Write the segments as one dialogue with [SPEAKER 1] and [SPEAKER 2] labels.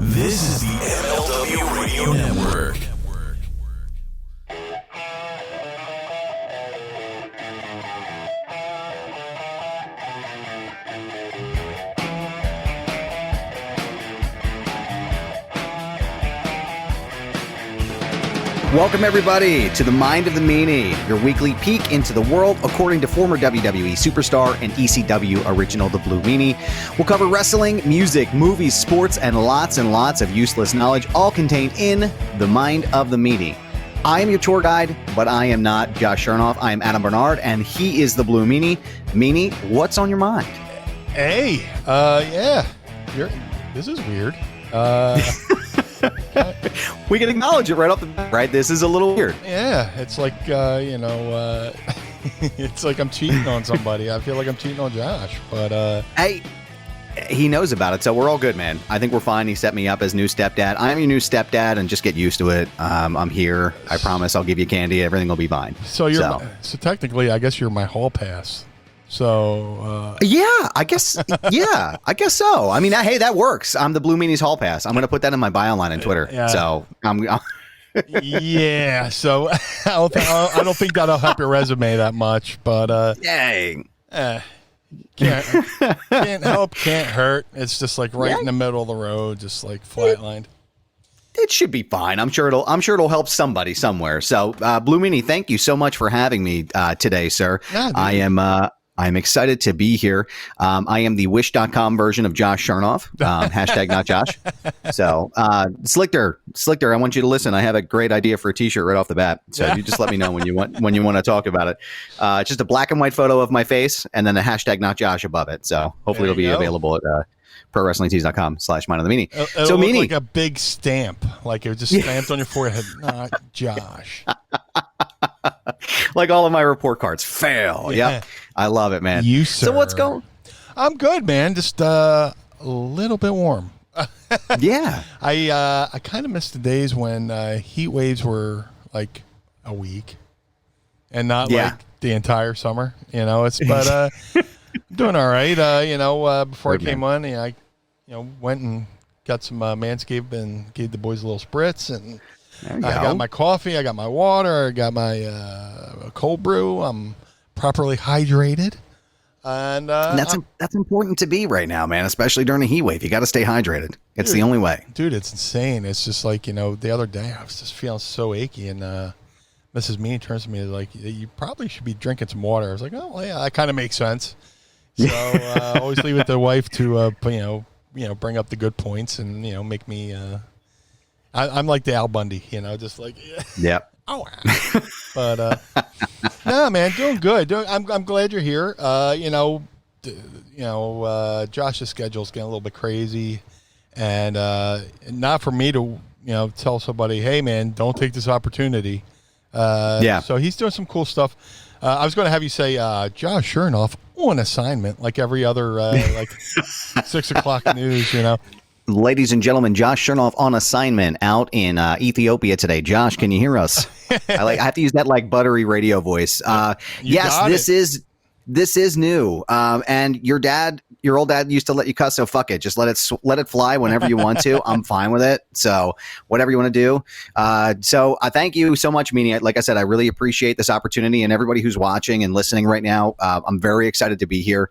[SPEAKER 1] This is the MLW Radio Network.
[SPEAKER 2] Welcome, everybody, to the Mind of the Meanie, your weekly peek into the world according to former WWE superstar and ECW original, the Blue Meanie. We'll cover wrestling, music, movies, sports, and lots of useless knowledge, all contained in the Mind of the Meanie. I am your tour guide, but I am not Josh Shernoff. I am Adam Barnard, and he is the Blue Meanie. Meanie, what's on your mind?
[SPEAKER 3] Hey, this is weird.
[SPEAKER 2] We can acknowledge it right off the bat, right? This is a little weird.
[SPEAKER 3] Yeah, it's like, it's like I'm cheating on somebody. I feel like I'm cheating on Josh, but...
[SPEAKER 2] Hey, he knows about it, so we're all good, man. I think we're fine. He set me up as new stepdad. I'm your new stepdad, and just get used to it. I'm here. I promise I'll give you candy. Everything will be fine.
[SPEAKER 3] So technically, I guess you're my hall pass. So
[SPEAKER 2] I guess so. I mean, hey, that works. I'm the Blue Meanie's hall pass. I'm going to put that in my bio line on Twitter.
[SPEAKER 3] Yeah.
[SPEAKER 2] So
[SPEAKER 3] yeah. So I don't think that'll help your resume that much. But
[SPEAKER 2] dang,
[SPEAKER 3] can't help, can't hurt. It's just like right in the middle of the road, just like flatlined.
[SPEAKER 2] It should be fine. I'm sure it'll help somebody somewhere. So, Blue Meanie, thank you so much for having me today, sir. I'm excited to be here. I am the wish.com version of Josh Shernoff. Hashtag not Josh. So, Slichter, I want you to listen. I have a great idea for a t-shirt right off the bat. So you just let me know when you want to talk about it. It's just a black and white photo of my face and then a hashtag not Josh above it. So hopefully it'll be available at prowrestlingtees.com/mind of the Meanie.
[SPEAKER 3] So Meanie, like a big stamp, like it was just stamped on your forehead. Not Josh.
[SPEAKER 2] Like all of my report cards. Fail.
[SPEAKER 3] Yeah.
[SPEAKER 2] Yep. I love it, man.
[SPEAKER 3] You, sir.
[SPEAKER 2] So what's going?
[SPEAKER 3] I'm good, man. Just a little bit warm.
[SPEAKER 2] Yeah.
[SPEAKER 3] I kind of missed the days when heat waves were like a week and not like the entire summer. But doing all right. Before I came on, I went and got some Manscaped and gave the boys a little spritz, and I got my coffee, I got my water, I got my cold brew. I'm properly hydrated, and
[SPEAKER 2] that's important to be right now, man. Especially during a heat wave, you got to stay hydrated. It's the only way,
[SPEAKER 3] dude. It's insane. It's just like the other day I was just feeling so achy, and Mrs. Meanie turns to me like, "You probably should be drinking some water." I was like, "Oh, well, yeah, that kind of makes sense." So always leave it to the wife to bring up the good points and make me. I'm like the Al Bundy, just like
[SPEAKER 2] yeah.
[SPEAKER 3] Oh, but no, man, doing good. I'm glad you're here. Josh's schedule's getting a little bit crazy, and not for me to tell somebody, hey, man, don't take this opportunity. So he's doing some cool stuff. I was going to have you say Josh Shernoff on assignment, like every other like 6 o'clock news,
[SPEAKER 2] Ladies and gentlemen, Josh Shernoff on assignment out in Ethiopia today. Josh, can you hear us? I have to use that like buttery radio voice. Yes, this is new. And your old dad used to let you cuss, so fuck it. Just let it fly whenever you want to. I'm fine with it. So whatever you want to do. So I thank you so much, Meanie. Like I said, I really appreciate this opportunity, and everybody who's watching and listening right now. I'm very excited to be here.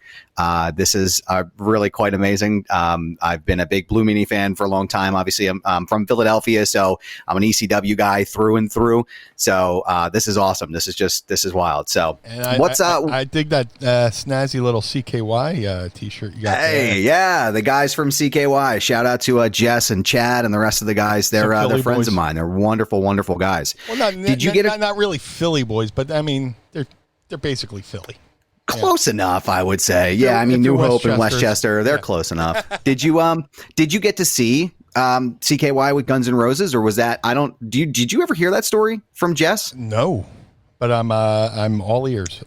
[SPEAKER 2] This is really quite amazing. I've been a big Blue Meanie fan for a long time. Obviously, I'm from Philadelphia, so I'm an ECW guy through and through. So this is awesome. This is wild. So
[SPEAKER 3] I dig that snazzy little CKY t-shirt you got.
[SPEAKER 2] Hey, yeah, the guys from CKY. Shout out to Jess and Chad and the rest of the guys. They're friends
[SPEAKER 3] boys
[SPEAKER 2] of mine. They're wonderful, wonderful guys.
[SPEAKER 3] Well, not really Philly boys, but I mean they're basically Philly.
[SPEAKER 2] Close enough, I would say. Yeah, I mean New Hope and Westchester, they're close enough. Did you get to see CKY with Guns N' Roses, or was that did you ever hear that story from Jess?
[SPEAKER 3] No. But I'm all ears.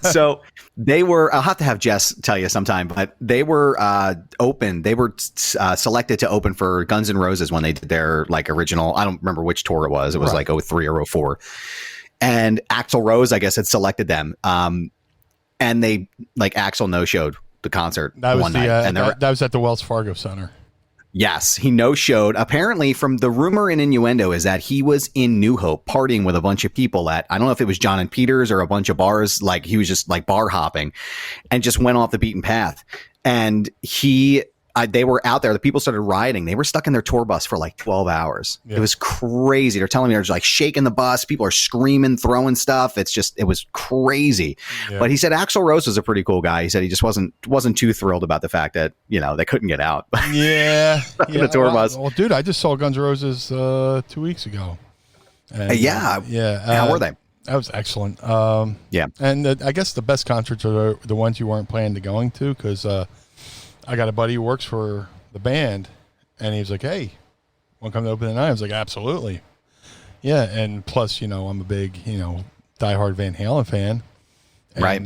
[SPEAKER 2] So they were, I'll have to have Jess tell you sometime, but they were open. They were selected to open for Guns N' Roses when they did their like original, I don't remember which tour it was. It was like 03 or 04. And Axl Rose, I guess, had selected them. And they, like, Axl no-showed the concert
[SPEAKER 3] that was
[SPEAKER 2] one night. And
[SPEAKER 3] that was at the Wells Fargo Center.
[SPEAKER 2] Yes, he no-showed. Apparently, from the rumor and innuendo is that he was in New Hope partying with a bunch of people at, I don't know if it was John and Peter's or a bunch of bars, like he was just like bar hopping and just went off the beaten path. And they were out there. The people started rioting. They were stuck in their tour bus for like 12 hours. Yeah. It was crazy. They're telling me they're just like shaking the bus. People are screaming, throwing stuff. It was crazy. Yeah. But he said Axl Rose was a pretty cool guy. He said he just wasn't too thrilled about the fact that, they couldn't get out.
[SPEAKER 3] Yeah.
[SPEAKER 2] The tour bus.
[SPEAKER 3] Well, dude, I just saw Guns N' Roses 2 weeks ago. And,
[SPEAKER 2] yeah. How were they?
[SPEAKER 3] That was excellent.
[SPEAKER 2] Yeah.
[SPEAKER 3] And I guess the best concerts are the ones you weren't planning to going to, because I got a buddy who works for the band, and he was like, "Hey, want to come to open the night?" I was like, "Absolutely." Yeah, and plus, I'm a big, diehard Van Halen fan. And,
[SPEAKER 2] right.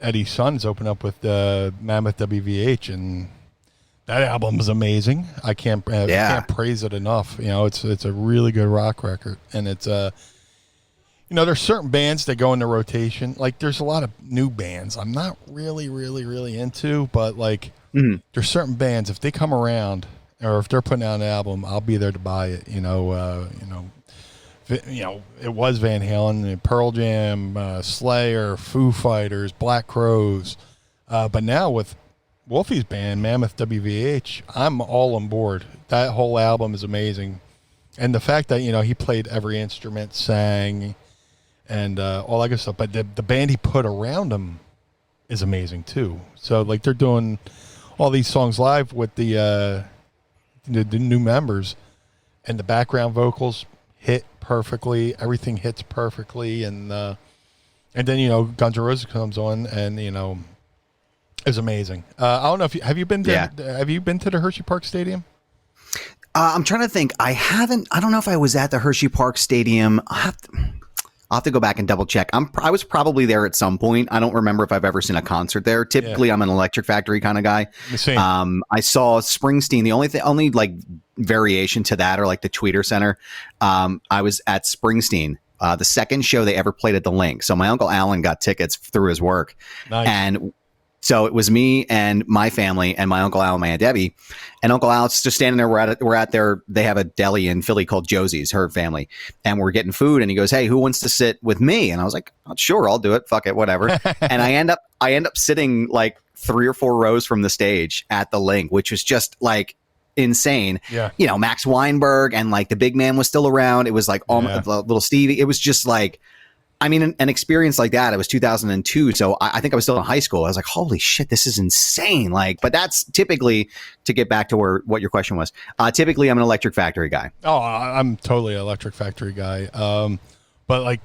[SPEAKER 3] Eddie's son's opened up with Mammoth WVH, and that album is amazing. I can't praise it enough. It's a really good rock record, and it's there's certain bands that go into rotation. Like, there's a lot of new bands I'm not really, really, really into, but like, there's certain bands, if they come around or if they're putting out an album, I'll be there to buy it. It was Van Halen, Pearl Jam, Slayer, Foo Fighters, Black Crowes, but now with Wolfie's band, Mammoth WVH, I'm all on board. That whole album is amazing, and the fact that he played every instrument, sang, and all that good stuff. But the band he put around him is amazing too. So like, they're doing all these songs live with the new members, and the background vocals hit perfectly. Everything hits perfectly, and then Guns N' Roses comes on, and it's amazing. I don't know if have you been to the Hershey Park Stadium?
[SPEAKER 2] I'm trying to think. I haven't. I don't know if I was at the Hershey Park Stadium. I'll have to go back and double check. I was probably there at some point. I don't remember if I've ever seen a concert there. Typically, I'm an Electric Factory kind of guy. I saw Springsteen. The only like variation to that, or like the Tweeter Center. I was at Springsteen, the second show they ever played at the Link. So my Uncle Alan got tickets through his work. Nice. And so it was me and my family and my Uncle Al and my Aunt Debbie. And Uncle Al's just standing there. We're at their, they have a deli in Philly called Josie's, her family. And we're getting food. And he goes, "Hey, who wants to sit with me?" And I was like, "Oh, sure, I'll do it. Fuck it, whatever." And I end up sitting like 3 or 4 rows from the stage at the Link, which was just like insane.
[SPEAKER 3] Yeah.
[SPEAKER 2] Max Weinberg and like the big man was still around. It was like little Stevie. It was just like, I mean, an experience like that. It was 2002, so I think I was still in high school. I was like, "Holy shit, this is insane!" Like, but that's typically, to get back to what your question was. Typically, I'm an Electric Factory guy.
[SPEAKER 3] Oh, I'm totally an Electric Factory guy. But like,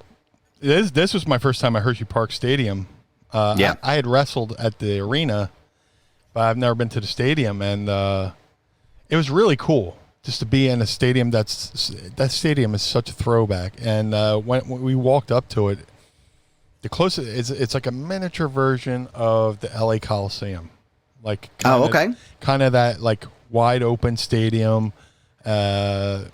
[SPEAKER 3] this was my first time at Hershey Park Stadium. I had wrestled at the arena, but I've never been to the stadium, and it was really cool just to be in a stadium. That stadium is such a throwback. And when we walked up to it, the closest it's like a miniature version of the LA Coliseum. Like, kind of that like wide open stadium. You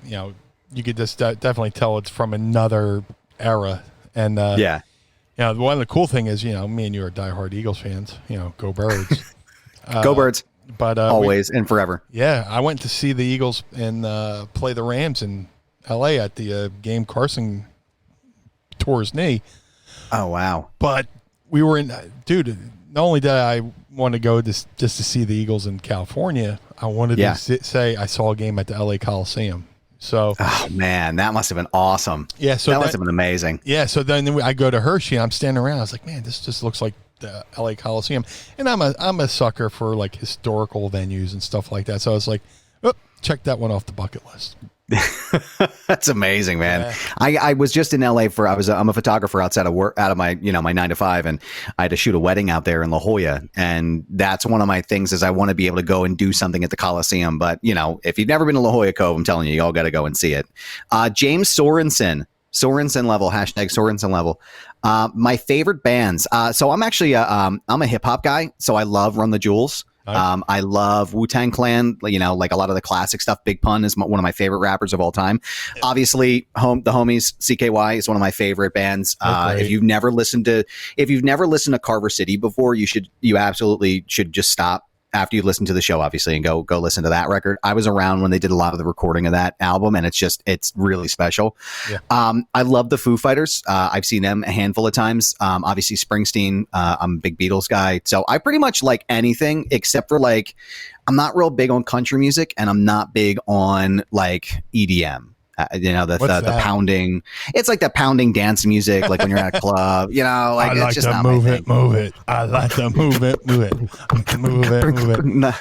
[SPEAKER 3] could just definitely tell it's from another era. And one of the cool thing is, me and you are diehard Eagles fans. Go Birds.
[SPEAKER 2] Go Birds.
[SPEAKER 3] But
[SPEAKER 2] always and forever.
[SPEAKER 3] Yeah, I went to see the Eagles and play the Rams in L.A. at the game Carson tore his knee.
[SPEAKER 2] Oh, wow.
[SPEAKER 3] But we were in, dude, not only did I want to go just to see the Eagles in California, I wanted to say I saw a game at the L.A. Coliseum. So,
[SPEAKER 2] oh man, that must have been awesome.
[SPEAKER 3] Yeah, so
[SPEAKER 2] that must have been amazing.
[SPEAKER 3] Yeah, so then I go to Hershey and I'm standing around. I was like, man, this just looks like the LA Coliseum, and I'm a sucker for like historical venues and stuff like that. So I was like, oh, check that one off the bucket list.
[SPEAKER 2] That's amazing, man. Yeah. I was just in LA I'm a photographer outside of work, out of my my 9 to 5, and I had to shoot a wedding out there in La Jolla, and that's one of my things is I want to be able to go and do something at the Coliseum. But if you've never been to La Jolla Cove, I'm telling you all got to go and see it. James Sorensen level, hashtag Sorensen level. My favorite bands. So I'm actually I'm a hip hop guy. So I love Run the Jewels. Nice. I love Wu-Tang Clan. Like a lot of the classic stuff. Big Pun is one of my favorite rappers of all time. Yeah. Obviously, the Homies, CKY is one of my favorite bands. If you've never listened to Carver City before, you absolutely should just stop after you listen to the show, obviously, and go listen to that record. I was around when they did a lot of the recording of that album, and it's really special. Yeah. I love the Foo Fighters. I've seen them a handful of times. Obviously Springsteen. I'm a big Beatles guy, so I pretty much like anything except for like, I'm not real big on country music, and I'm not big on like EDM. The pounding. It's like the pounding dance music, like when you're at a club. Like
[SPEAKER 3] I like
[SPEAKER 2] it's just
[SPEAKER 3] to
[SPEAKER 2] not
[SPEAKER 3] move
[SPEAKER 2] my
[SPEAKER 3] it,
[SPEAKER 2] thing.
[SPEAKER 3] move it. I like to move it, move it, move it.
[SPEAKER 2] Nah,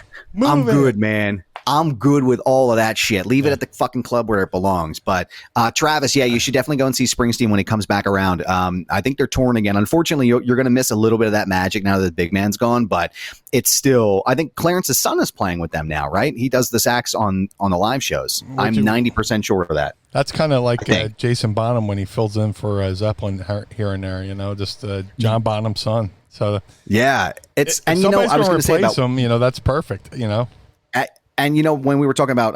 [SPEAKER 2] I'm good, man. I'm good with all of that shit. Leave it at the fucking club where it belongs. But Travis, you should definitely go and see Springsteen when he comes back around. I think they're touring again. Unfortunately, you're going to miss a little bit of that magic now that the big man's gone. But it's still, I think Clarence's son is playing with them now, right? He does the sax on the live shows. I'm 90% sure of that.
[SPEAKER 3] That's kind of like Jason Bonham when he fills in for Zeppelin here and there. Just John Bonham's son. So
[SPEAKER 2] yeah, it's and
[SPEAKER 3] I was going to say about him. That's perfect.
[SPEAKER 2] And when we were talking about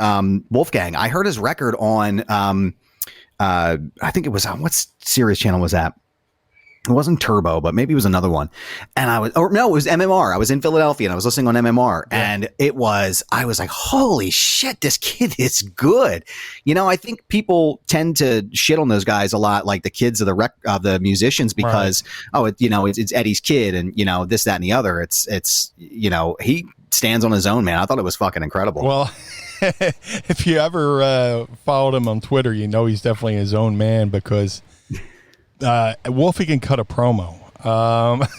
[SPEAKER 2] Wolfgang, I heard his record on I think it was on what Sirius channel was that? It wasn't Turbo, but maybe it was another one. And it was MMR. I was in Philadelphia and I was listening on MMR, and I was like, holy shit, this kid is good. I think people tend to shit on those guys a lot, like the kids of the musicians, because it's Eddie's kid, and this, that, and the other. It's he stands on his own, man. I thought it was fucking incredible.
[SPEAKER 3] Well, if you ever followed him on Twitter, he's definitely his own man, because Wolfie can cut a promo.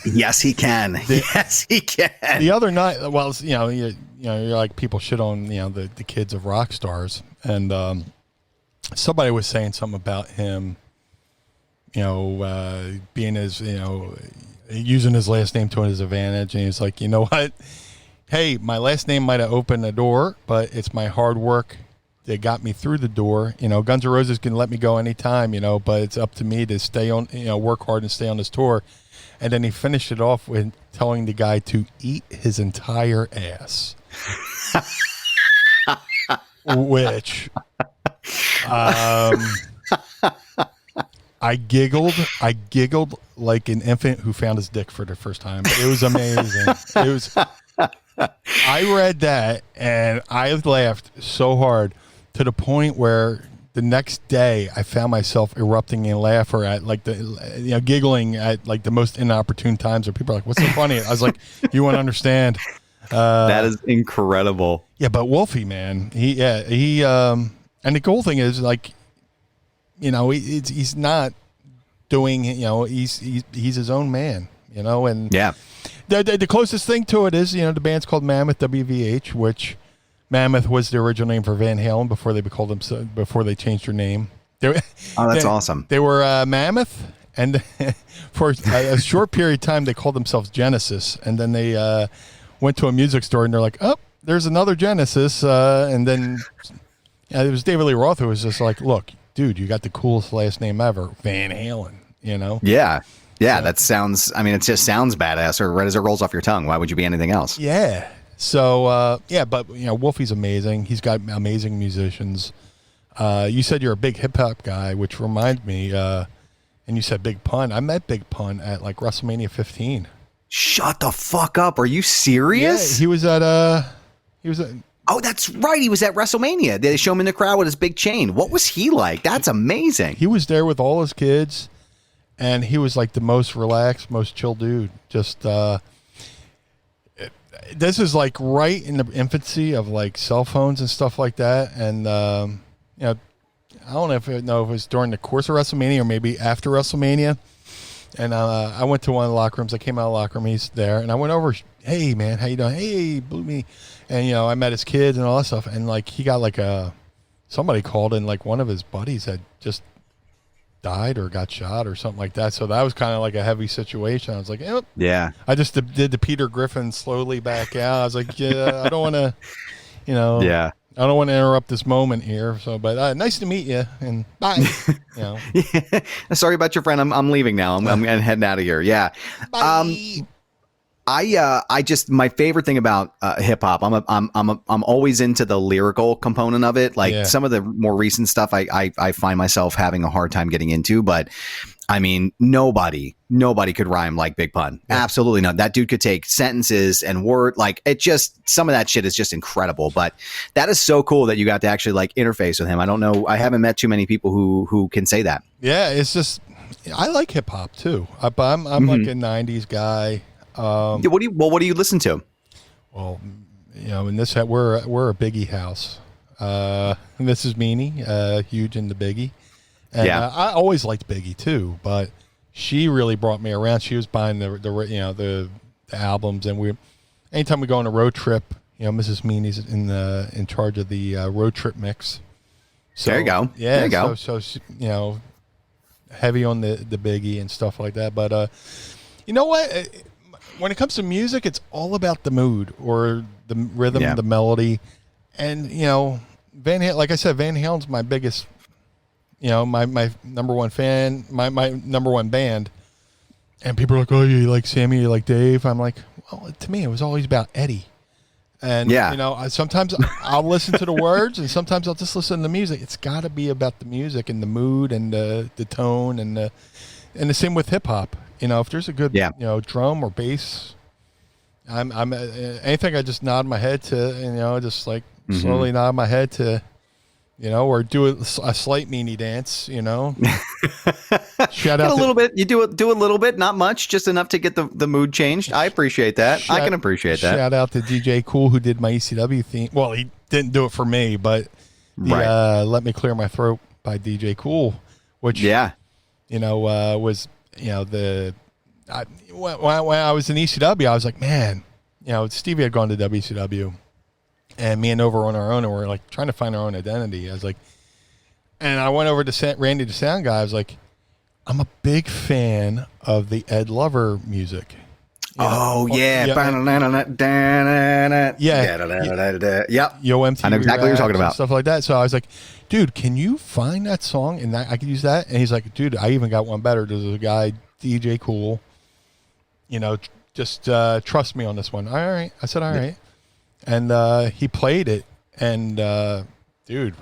[SPEAKER 2] Yes, he can. Yes, he can.
[SPEAKER 3] The other night, well, you're like, people shit on the kids of rock stars, and somebody was saying something about him, being his, using his last name to his advantage, and he's like, you know what? Hey, my last name might have opened the door, but it's my hard work that got me through the door. Guns N' Roses can let me go anytime, but it's up to me to stay on, work hard and stay on this tour. And then he finished it off with telling the guy to eat his entire ass. Which, I giggled like an infant who found his dick for the first time. It was amazing. I read that and I laughed so hard, to the point where the next day I found myself erupting in laughter at like giggling at like the most inopportune times where people are like, what's so funny? I was like, you won't understand.
[SPEAKER 2] That is incredible.
[SPEAKER 3] Yeah, but Wolfie, man, he and the cool thing is, like, he's not doing, he's his own man, and
[SPEAKER 2] yeah.
[SPEAKER 3] The closest thing to it is, the band's called Mammoth WVH, which Mammoth was the original name for Van Halen before they changed their name.
[SPEAKER 2] That's awesome.
[SPEAKER 3] They were Mammoth, and for a short period of time they called themselves Genesis, and then they went to a music store and they're like, oh, there's another Genesis, and then it was David Lee Roth who was just like, look, dude, you got the coolest last name ever, Van Halen.
[SPEAKER 2] Yeah, that sounds, it just sounds badass, or right as it rolls off your tongue. Why would you be anything else?
[SPEAKER 3] Yeah. So, but, Wolfie's amazing. He's got amazing musicians. You said you're a big hip-hop guy, which reminds me, and you said Big Pun. I met Big Pun at, like, WrestleMania 15.
[SPEAKER 2] Shut the fuck up. Are you serious?
[SPEAKER 3] Yeah, he was at...
[SPEAKER 2] Oh, that's right. He was at WrestleMania. They show him in the crowd with his big chain. What was he like? That's amazing.
[SPEAKER 3] He was there with all his kids, and he was like the most relaxed, most chill dude. Just this is like right in the infancy of like cell phones and stuff like that. And I don't know if it was during the course of WrestleMania or maybe after WrestleMania. And I went to one of the locker rooms. I came out of the locker room. He's there, and I went over. Hey man, how you doing? Hey, Blue Meanie. And I met his kids and all that stuff. And like he got like somebody called, and like one of his buddies had just died or got shot or something like that. So that was kind of like a heavy situation. I was like,
[SPEAKER 2] yeah.
[SPEAKER 3] I just did the Peter Griffin slowly back out. I was like, yeah, I don't want to,
[SPEAKER 2] yeah.
[SPEAKER 3] I don't want to interrupt this moment here. So, but nice to meet you, and bye.
[SPEAKER 2] Yeah. Sorry about your friend. I'm leaving now. I'm heading out of here. Yeah.
[SPEAKER 3] Bye.
[SPEAKER 2] I just, my favorite thing about hip hop, I'm always into the lyrical component of it. Like some of the more recent stuff, I find myself having a hard time getting into, but I mean, nobody could rhyme like Big Pun. Yeah. Absolutely not. That dude could take sentences and word, like it just, some of that shit is just incredible. But that is so cool that you got to actually like interface with him. I don't know. I haven't met too many people who can say that.
[SPEAKER 3] Yeah. It's just, I like hip hop too. I'm like a 90s guy.
[SPEAKER 2] What do you listen to?
[SPEAKER 3] Well, you know, in this, we're a Biggie house. This is Meanie, huge into Biggie. And I always liked Biggie too, but she really brought me around. She was buying the albums, and anytime we go on a road trip, you know, Mrs. Meanie's in charge of the road trip mix. So,
[SPEAKER 2] there you go.
[SPEAKER 3] Yeah,
[SPEAKER 2] there you go.
[SPEAKER 3] So you know, heavy on the Biggie and stuff like that. But you know what? When it comes to music, it's all about the mood or the rhythm, the melody, and you know, like I said, Van Halen's my biggest. You know, my number one fan, my number one band. And people are like, oh, you like Sammy, you like Dave? I'm like, well, to me, it was always about Eddie. And, you know, sometimes I'll listen to the words, and sometimes I'll just listen to the music. It's got to be about the music and the mood and the tone and the same with hip-hop. You know, if there's a good, you know, drum or bass, I'm anything I just nod my head to, you know, just like slowly nod my head to, you know, or do a slight meanie dance, you know. Shout out
[SPEAKER 2] a little bit. You do a little bit, not much, just enough to get the mood changed. I appreciate that. I can appreciate that.
[SPEAKER 3] Shout out to DJ Cool, who did my ECW theme. Well, he didn't do it for me, but Let Me Clear My Throat by DJ Cool, which you know was, you know, when I was in ECW, I was like, man, you know, Stevie had gone to WCW. And me and Nova on our own, and we're like trying to find our own identity. I was like, and I went over to Randy, the sound guy. I was like, I'm a big fan of the Ed Lover music.
[SPEAKER 2] Oh, yeah. Yep.
[SPEAKER 3] Yo, MTV
[SPEAKER 2] I know exactly what you're talking about.
[SPEAKER 3] Stuff like that. So I was like, dude, can you find that song? And I could use that. And he's like, dude, I even got one better. There's a guy, DJ Cool. You know, just trust me on this one. All right. I said, all right. And he played it, and dude,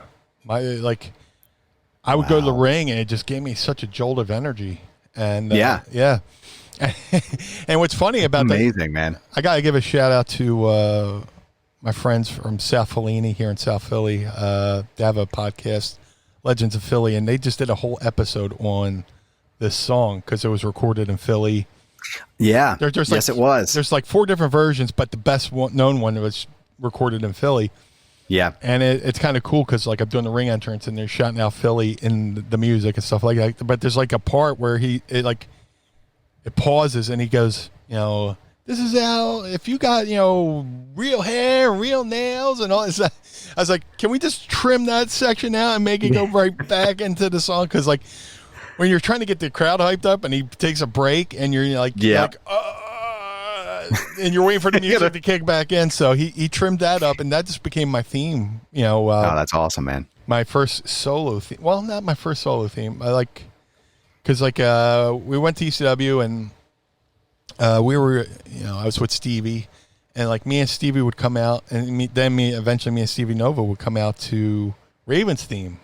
[SPEAKER 3] I would go to the ring, and it just gave me such a jolt of energy. And and what's funny about
[SPEAKER 2] amazing, man.
[SPEAKER 3] I gotta give a shout out to my friends from South Fellini here in South Philly. They have a podcast, Legends of Philly, and they just did a whole episode on this song because it was recorded in Philly.
[SPEAKER 2] Yeah.
[SPEAKER 3] There's
[SPEAKER 2] yes, it was.
[SPEAKER 3] There's like 4 different versions, but the best known one was recorded in Philly.
[SPEAKER 2] Yeah.
[SPEAKER 3] And it's kind of cool because like I'm doing the ring entrance and they're shouting out Philly in the music and stuff like that. But there's like a part where it pauses and he goes, you know, this is how, if you got, you know, real hair, real nails and all this. I was like, can we just trim that section out and make it go right back into the song? Because like, when you're trying to get the crowd hyped up and he takes a break and you're like, and you're waiting for the music to kick back in. So he trimmed that up and that just became my theme, you know.
[SPEAKER 2] Oh, that's awesome, man.
[SPEAKER 3] My first solo theme. Well, not my first solo theme. I like, because like we went to ECW and we were, you know, I was with Stevie and like me and Stevie would come out and eventually me and Stevie Nova would come out to Raven's theme.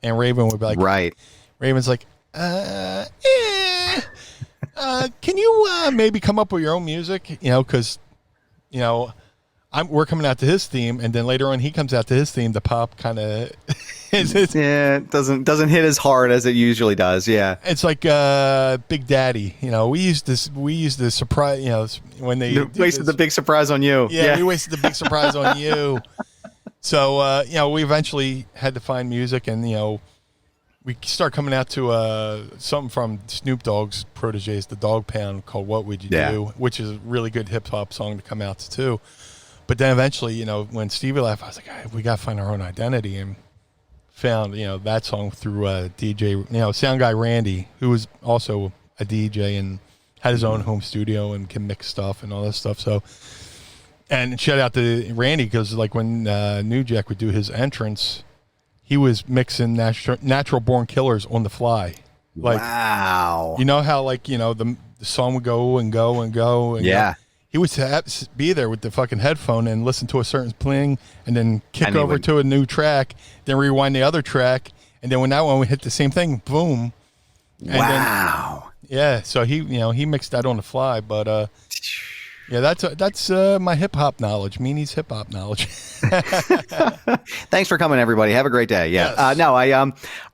[SPEAKER 3] And Raven would be like, Raven's like, can you maybe come up with your own music? You know, because, you know, we're coming out to his theme, and then later on he comes out to his theme. The pop kind of
[SPEAKER 2] it doesn't hit as hard as it usually does. Yeah,
[SPEAKER 3] it's like Big Daddy. You know, we used the surprise. You know, when they
[SPEAKER 2] wasted the big surprise on you.
[SPEAKER 3] Yeah, we wasted the big surprise on you. So you know, we eventually had to find music, and you know, we start coming out to something from Snoop Dogg's proteges, the Dog Pound, called "What Would You Do," which is a really good hip hop song to come out to too. But then eventually, you know, when Stevie left, I was like, we got to find our own identity, and found, you know, that song through DJ, you know, sound guy Randy, who was also a DJ and had his own home studio and can mix stuff and all that stuff. So, and shout out to Randy because like when New Jack would do his entrance, he was mixing Natural Born Killers on the fly. Like, wow. You know how like, you know, the song would go and go and go. And
[SPEAKER 2] yeah.
[SPEAKER 3] Go. He would be there with the fucking headphone and listen to a certain pling and then kick over to a new track, then rewind the other track. And then when that one would hit the same thing, boom,
[SPEAKER 2] Wow.
[SPEAKER 3] Yeah, so he mixed that on the fly, but yeah, that's my hip hop knowledge, Meanie's hip hop knowledge.
[SPEAKER 2] Thanks for coming, everybody. Have a great day. Yeah.
[SPEAKER 3] Yes.
[SPEAKER 2] No,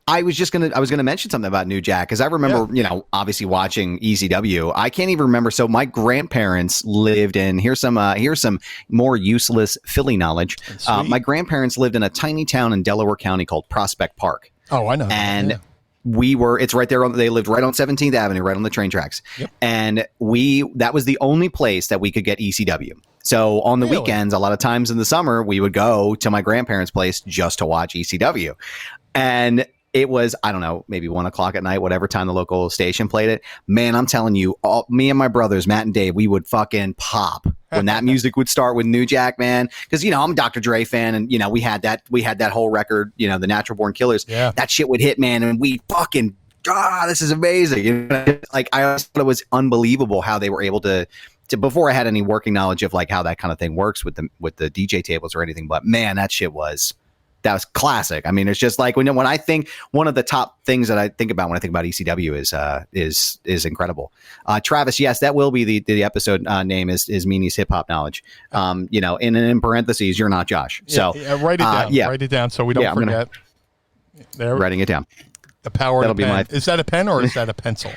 [SPEAKER 2] I was gonna mention something about New Jack because I remember, obviously watching ECW. I can't even remember. So my grandparents lived in here's some more useless Philly knowledge. My grandparents lived in a tiny town in Delaware County called Prospect Park.
[SPEAKER 3] Oh, I know.
[SPEAKER 2] And
[SPEAKER 3] yeah.
[SPEAKER 2] it's right there. They lived right on 17th Avenue, right on the train tracks.
[SPEAKER 3] Yep.
[SPEAKER 2] And that was the only place that we could get ECW. So on the weekends, a lot of times in the summer, we would go to my grandparents' place just to watch ECW. And it was, I don't know, maybe 1 o'clock at night, whatever time the local station played it. Man, I'm telling you, me and my brothers, Matt and Dave, we would fucking pop when that music would start with New Jack, man. Because, I'm a Dr. Dre fan, and, we had that whole record, the Natural Born Killers.
[SPEAKER 3] Yeah.
[SPEAKER 2] That shit would hit, man, and we fucking, this is amazing. Like, I always thought it was unbelievable how they were able to before I had any working knowledge of like how that kind of thing works with the DJ tables or anything. But man, that was classic. I mean, it's just like when I think one of the top things that I think about when I think about ECW is incredible. Travis, yes, that will be the episode name is Meanie's hip hop knowledge. In parentheses, you're not Josh. So
[SPEAKER 3] write it down. Write it down so we don't forget.
[SPEAKER 2] Writing it down.
[SPEAKER 3] The power of the pen. Is that a pen or is that a pencil?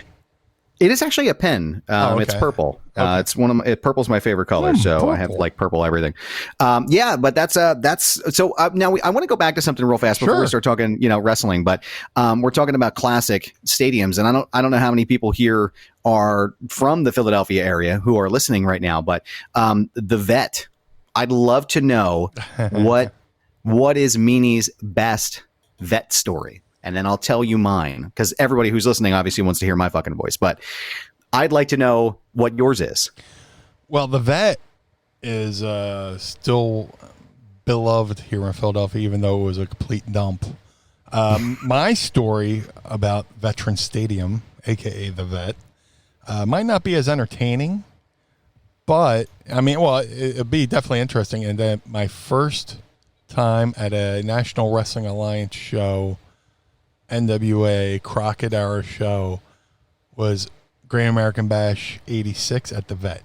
[SPEAKER 2] It is actually a pen.
[SPEAKER 3] Okay.
[SPEAKER 2] It's purple.
[SPEAKER 3] Okay.
[SPEAKER 2] It's purple's my favorite color. So
[SPEAKER 3] purple.
[SPEAKER 2] I have like purple everything. But that's so now I want to go back to something real fast before we start talking, wrestling, but we're talking about classic stadiums. And I don't know how many people here are from the Philadelphia area who are listening right now, but the Vet, I'd love to know what is Meanie's best Vet story. And then I'll tell you mine, because everybody who's listening obviously wants to hear my fucking voice. But I'd like to know what yours is.
[SPEAKER 3] Well, the Vet is still beloved here in Philadelphia, even though it was a complete dump. My story about Veterans Stadium, a.k.a. the Vet, might not be as entertaining, but, it'd be definitely interesting. And then my first time at a National Wrestling Alliance show, NWA Crockett era show, was Great American Bash 86 at the Vet.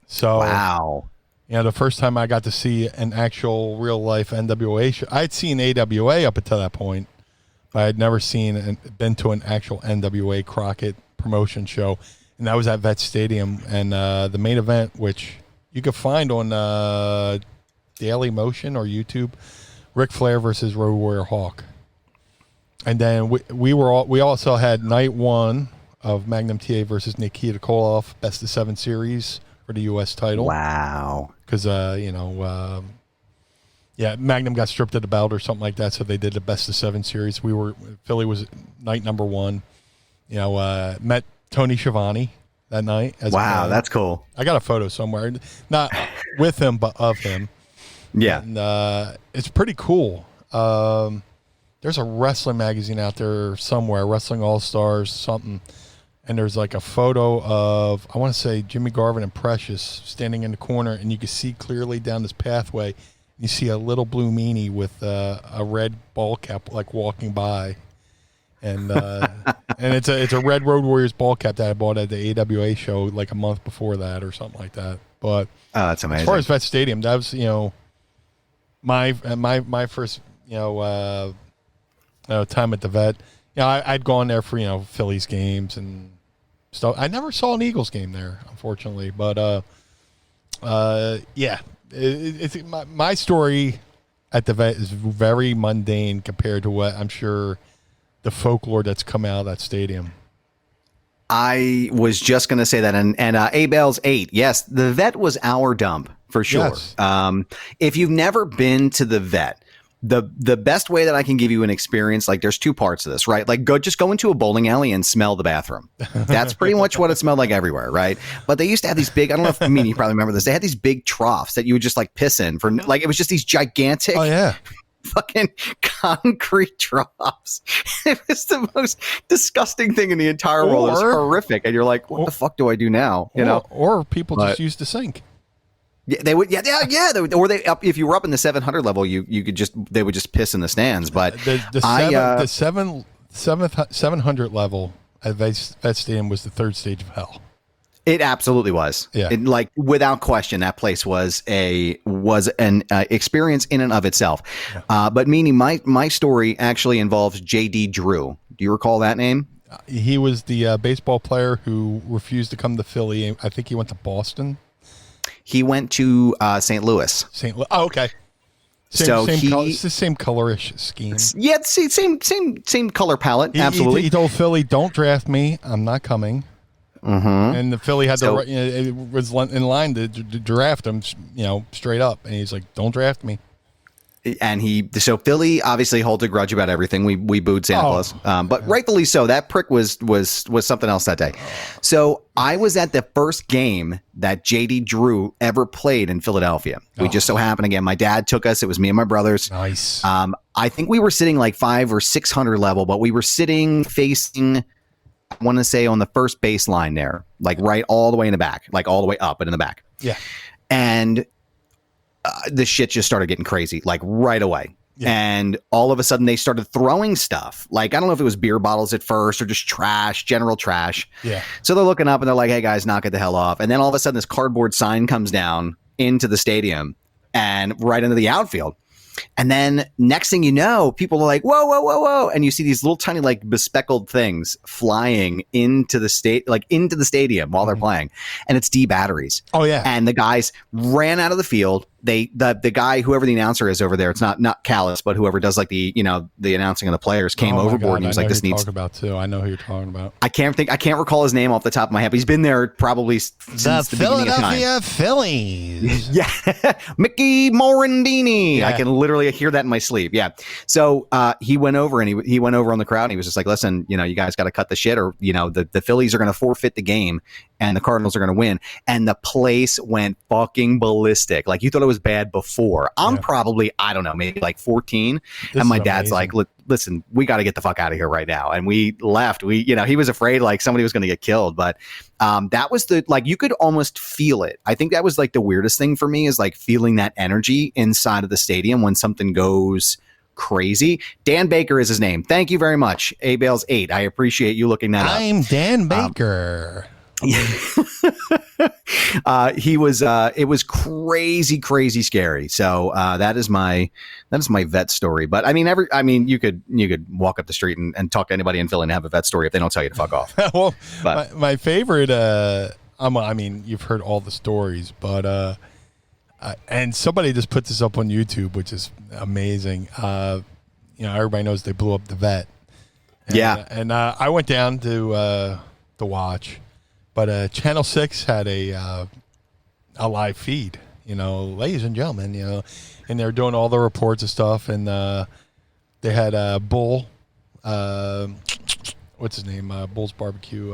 [SPEAKER 3] So
[SPEAKER 2] wow.
[SPEAKER 3] The first time I got to see an actual real life NWA show. I'd seen AWA up until that point, but I'd never been to an actual NWA Crockett promotion show. And that was at Vet Stadium. And the main event, which you could find on Daily Motion or YouTube, Ric Flair versus Road Warrior Hawk. And then we also had night one of Magnum TA versus Nikita Koloff, best of 7 series for the U.S. title.
[SPEAKER 2] Wow.
[SPEAKER 3] Because, Magnum got stripped of the belt or something like that, so they did the best of 7 series. Philly was night number 1. Met Tony Schiavone that night.
[SPEAKER 2] Wow, that's cool.
[SPEAKER 3] I got a photo somewhere. Not with him, but of him.
[SPEAKER 2] Yeah.
[SPEAKER 3] And it's pretty cool. There's a wrestling magazine out there somewhere, Wrestling All-Stars, something. And there's like a photo of, I want to say, Jimmy Garvin and Precious standing in the corner, and you can see clearly down this pathway. You see a little Blue Meanie with a red ball cap, like walking by. And and it's a Red Road Warriors ball cap that I bought at the AWA show like a month before that or something like that. But
[SPEAKER 2] that's amazing.
[SPEAKER 3] As far as Vet Stadium, that was, my first, time at the Vet. I'd gone there for, Phillies games and stuff. I never saw an Eagles game there, unfortunately. But, it's my story at the Vet is very mundane compared to what I'm sure the folklore that's come out of that stadium.
[SPEAKER 2] I was just going to say that. And Abel's 8. Yes, the Vet was our dump for sure.
[SPEAKER 3] Yes.
[SPEAKER 2] If you've never been to the Vet, the best way that I can give you an experience, like there's 2 parts of this, right? Like just go into a bowling alley and smell the bathroom. That's pretty much what it smelled like everywhere, right? But they used to have these big, I don't know if you probably remember this. They had these big troughs that you would just like piss in for, like, it was just these gigantic fucking concrete troughs. It was the most disgusting thing in the entire world. It was horrific. And you're like, what the fuck do I do now?
[SPEAKER 3] Or people just used to sink.
[SPEAKER 2] Yeah, they would. Yeah. Or if you were up in the 700 level, they would just piss in the stands. But
[SPEAKER 3] the 700 level Vet Stadium was the third stage of hell.
[SPEAKER 2] It absolutely was.
[SPEAKER 3] Yeah.
[SPEAKER 2] Like without question, that place was an experience in and of itself. Yeah. But Meanie, my story actually involves J.D. Drew. Do you recall that name?
[SPEAKER 3] He was the baseball player who refused to come to Philly. I think he went to Boston.
[SPEAKER 2] He went to St. Louis.
[SPEAKER 3] Oh, okay. It's the same colorish scheme.
[SPEAKER 2] Yeah, same color palette. Absolutely.
[SPEAKER 3] He told Philly, "Don't draft me. I'm not coming."
[SPEAKER 2] Mm-hmm.
[SPEAKER 3] And the Philly had it was in line to draft him, straight up. And he's like, "Don't draft me."
[SPEAKER 2] And so Philly obviously holds a grudge about everything. We booed Santa Claus, but rightfully so. That prick was something else that day. So I was at the first game that JD Drew ever played in Philadelphia. We just so happened again. My dad took us. It was me and my brothers.
[SPEAKER 3] Nice.
[SPEAKER 2] I think we were sitting like 500 or 600 level, but we were sitting facing, I want to say, on the first baseline there, like right all the way in the back, like all the way up and in the back.
[SPEAKER 3] Yeah.
[SPEAKER 2] And the shit just started getting crazy, like right away. Yeah. And all of a sudden they started throwing stuff. Like, I don't know if it was beer bottles at first or just trash, general trash.
[SPEAKER 3] Yeah.
[SPEAKER 2] So they're looking up and they're like, "Hey guys, knock it the hell off." And then all of a sudden this cardboard sign comes down into the stadium and right into the outfield. And then next thing you know, people are like, "Whoa, whoa, whoa, whoa." And you see these little tiny, like bespeckled things flying into the stadium while they're playing. And it's D batteries.
[SPEAKER 3] Oh yeah.
[SPEAKER 2] And the guys ran out of the field. The guy, whoever the announcer is over there, it's not Callis, but whoever does like the announcing of the players came overboard and he was like, "This needs."
[SPEAKER 3] I know who you're talking about.
[SPEAKER 2] I can't recall his name off the top of my head, but he's been there probably since the beginning of time.
[SPEAKER 3] Philadelphia Phillies.
[SPEAKER 2] Yeah, Mickey Morandini.
[SPEAKER 3] Yeah.
[SPEAKER 2] I can literally hear that in my sleep. Yeah. So he went over and he went over on the crowd and he was just like, "Listen, you guys got to cut the shit, or the Phillies are going to forfeit the game and the Cardinals are going to win." And the place went fucking ballistic. Like, you thought it was bad before. I'm probably, I don't know, maybe like 14. And my dad's like, "Listen, we got to get the fuck out of here right now." And we left. He was afraid like somebody was going to get killed. But that was you could almost feel it. I think that was like the weirdest thing for me, is like feeling that energy inside of the stadium when something goes crazy. Dan Baker is his name. Thank you very much. A-Bales 8. I appreciate you looking that up.
[SPEAKER 3] I'm Dan Baker.
[SPEAKER 2] It was crazy scary. So that is my vet story. But I mean, you could walk up the street and talk to anybody in Philly and have a vet story if they don't tell you to fuck off.
[SPEAKER 3] Well, but my favorite, you've heard all the stories, but and somebody just put this up on YouTube, which is amazing. Everybody knows they blew up the vet. And I went down to watch. But Channel 6 had a live feed, ladies and gentlemen, and they were doing all the reports and stuff. And they had Bull, what's his name? Bull's Barbecue.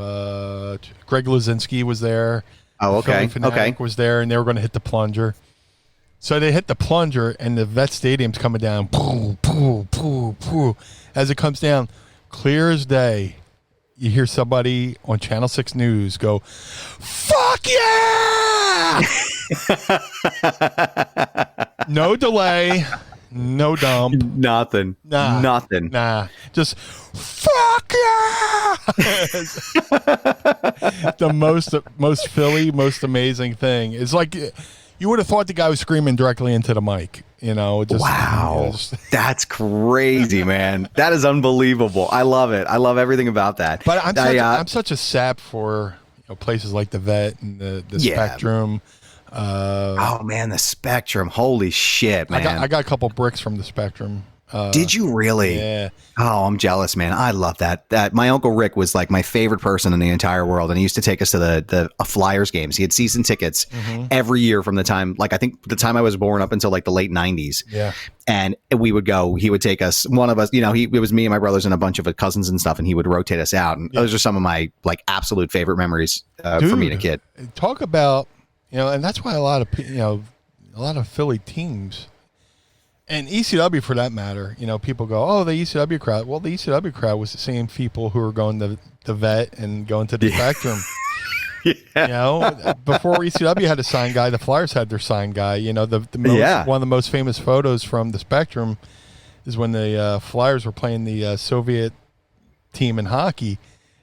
[SPEAKER 3] Greg Luzinski was there.
[SPEAKER 2] Oh, okay.
[SPEAKER 3] Okay. Was there, and they were going to hit the plunger. So they hit the plunger, and the Vet Stadium's coming down. Poo, poo, poo, poo. As it comes down, clear as day. You hear somebody on Channel 6 News go, "Fuck yeah!" No delay, no dump.
[SPEAKER 2] Nothing. Nothing.
[SPEAKER 3] Nah. Just, "Fuck yeah!" The most Philly, most amazing thing. It's like, you would have thought the guy was screaming directly into the mic.
[SPEAKER 2] Wow. That's crazy, man. That is unbelievable. I love it. I love everything about that.
[SPEAKER 3] But I'm such a sap for places like the Vet and the Spectrum.
[SPEAKER 2] Oh man, the Spectrum. Holy shit, man.
[SPEAKER 3] I got a couple bricks from the Spectrum.
[SPEAKER 2] Did you really?
[SPEAKER 3] Yeah.
[SPEAKER 2] Oh, I'm jealous, man. I love that. My Uncle Rick was like my favorite person in the entire world, and he used to take us to the Flyers games. He had season tickets every year from the time, I think the time I was born up until like the late 90s.
[SPEAKER 3] Yeah.
[SPEAKER 2] And we would go. He would take us. One of us, it was me and my brothers and a bunch of cousins and stuff, and he would rotate us out. And those are some of my like absolute favorite memories for me and a kid.
[SPEAKER 3] Talk about and that's why a lot of Philly teams. And ECW, for that matter, people go, "Oh, the ECW crowd." Well, the ECW crowd was the same people who were going to the Vet and going to the Spectrum. Before ECW had a sign guy, the Flyers had their sign guy. One of the most famous photos from the Spectrum is when the Flyers were playing the Soviet team in hockey,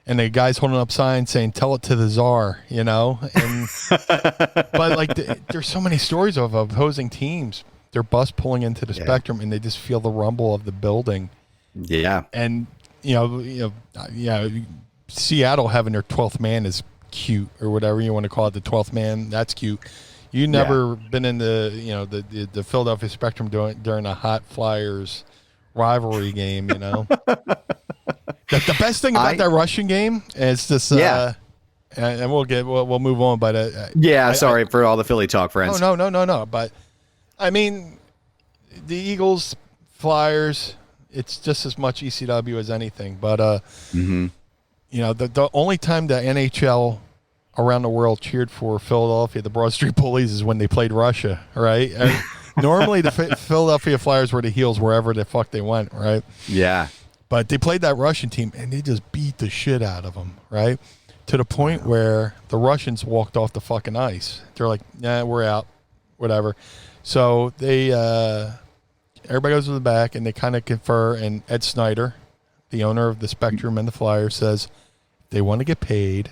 [SPEAKER 3] and the guy's holding up signs saying "Tell it to the czar," you know. And but like, there's so many stories of opposing teams. Their bus pulling into the Spectrum, and they just feel the rumble of the building.
[SPEAKER 2] Yeah,
[SPEAKER 3] and Seattle having their 12th man is cute, or whatever you want to call it, the 12th man. That's cute. You never been in the Philadelphia Spectrum during a hot Flyers rivalry game, you know. The best thing about that Russian game is this. And we'll move on, but
[SPEAKER 2] sorry for all the Philly talk, friends.
[SPEAKER 3] No. But I mean, the Eagles, Flyers, it's just as much ECW as anything. But the only time the NHL around the world cheered for Philadelphia, the Broad Street Bullies, is when they played Russia, right? Normally, the Philadelphia Flyers were the heels wherever the fuck they went, right?
[SPEAKER 2] Yeah.
[SPEAKER 3] But they played that Russian team, and they just beat the shit out of them, right? To the point where the Russians walked off the fucking ice. They're like, nah, we're out, whatever. So they, everybody goes to the back, and they kind of confer, and Ed Snyder, the owner of the Spectrum and the Flyers, says they want to get paid,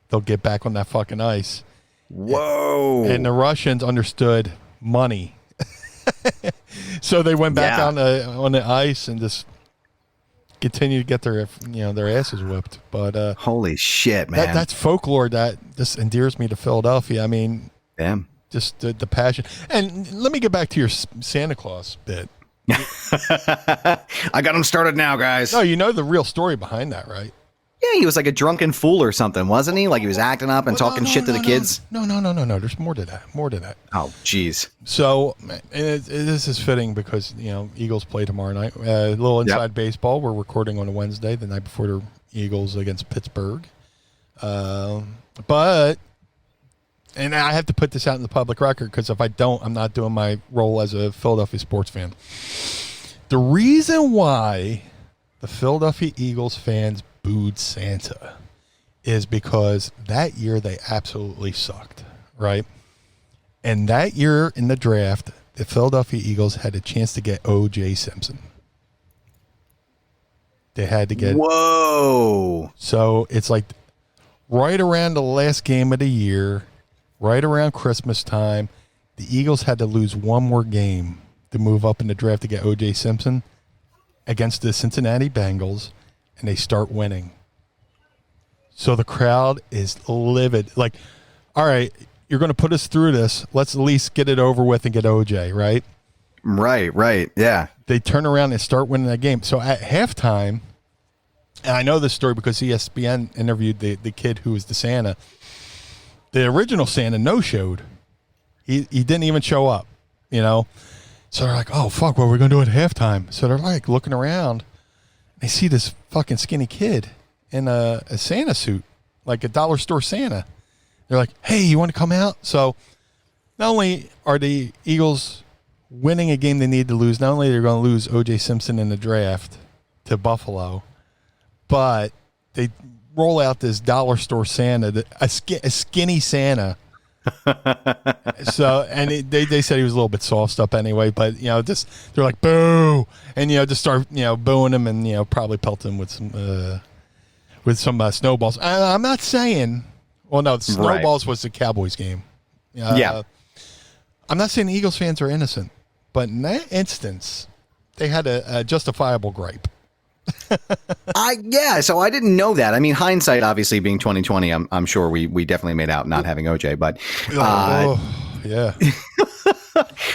[SPEAKER 3] they'll get back on that fucking ice.
[SPEAKER 2] Whoa.
[SPEAKER 3] And the Russians understood money. So they went back on the ice and just continue to get their asses whipped. But
[SPEAKER 2] holy shit, man,
[SPEAKER 3] that's folklore that just endears me to Philadelphia. I mean,
[SPEAKER 2] damn,
[SPEAKER 3] just the passion. And let me get back to your Santa Claus bit.
[SPEAKER 2] I got him started now, guys.
[SPEAKER 3] No, you know the real story behind that, right?
[SPEAKER 2] Yeah, he was like a drunken fool or something, wasn't he? Like he was acting up and talking shit to the kids.
[SPEAKER 3] No. There's more to that.
[SPEAKER 2] Oh, jeez.
[SPEAKER 3] So, this is fitting because Eagles play tomorrow night. A little inside baseball. We're recording on a Wednesday, the night before the Eagles against Pittsburgh. But I have to put this out in the public record because if I don't, I'm not doing my role as a Philadelphia sports fan. The reason why the Philadelphia Eagles fans booed Santa is because that year they absolutely sucked, right? And that year in the draft, the Philadelphia Eagles had a chance to get O.J. Simpson. They had to get...
[SPEAKER 2] Whoa!
[SPEAKER 3] So it's like right around the last game of the year, right around Christmas time, the Eagles had to lose one more game to move up in the draft to get O.J. Simpson against the Cincinnati Bengals, and they start winning. So the crowd is livid. Like, all right, you're going to put us through this. Let's at least get it over with and get OJ, right?
[SPEAKER 2] Right. Yeah.
[SPEAKER 3] They turn around and start winning that game. So at halftime, and I know this story because ESPN interviewed the kid who was the Santa. The original Santa no-showed. He didn't even show up, So they're like, oh, fuck, what are we going to do at halftime? So they're like looking around. They see this fucking skinny kid in a Santa suit, like a dollar store Santa. They're like, hey, you want to come out? So not only are the Eagles winning a game they need to lose, not only they're going to lose O.J. Simpson in the draft to Buffalo, but they roll out this dollar store Santa, a skinny Santa. So, and they said he was a little bit sauced up anyway, but just they're like boo, and just start booing him and probably pelt him with some snowballs. I'm not saying, well, no, the snowballs was the Cowboys game. I'm not saying the Eagles fans are innocent, but in that instance, they had a justifiable gripe.
[SPEAKER 2] So I didn't know that. I mean, hindsight, obviously being 2020, I'm sure we definitely made out not having OJ, but
[SPEAKER 3] yeah.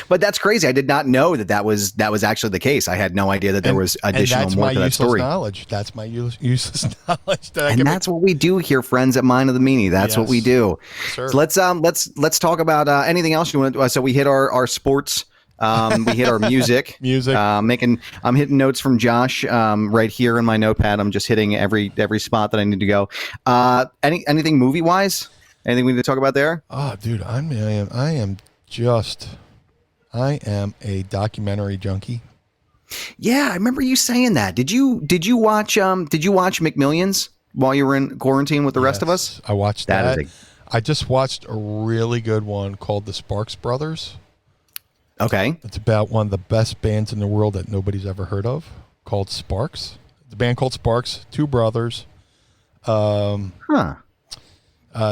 [SPEAKER 2] But that's crazy. I did not know that was actually the case. I had no idea that there was additional more to that story.
[SPEAKER 3] That's my useless knowledge.
[SPEAKER 2] That's what we do here, friends at Mind of the Meanie. That's what we do.
[SPEAKER 3] Sure.
[SPEAKER 2] So let's talk about anything else you want to. So we hit our sports. We hit our music. I'm hitting notes from Josh right here in my notepad. I'm just hitting every spot that I need to go. Anything movie wise? Anything we need to talk about there?
[SPEAKER 3] Oh, dude, I am a documentary junkie.
[SPEAKER 2] Yeah, I remember you saying that. Did you watch McMillions while you were in quarantine with the rest of us?
[SPEAKER 3] I watched that. I just watched a really good one called The Sparks Brothers.
[SPEAKER 2] Okay.
[SPEAKER 3] It's about one of the best bands in the world that nobody's ever heard of, called Sparks. The band called Sparks, two brothers.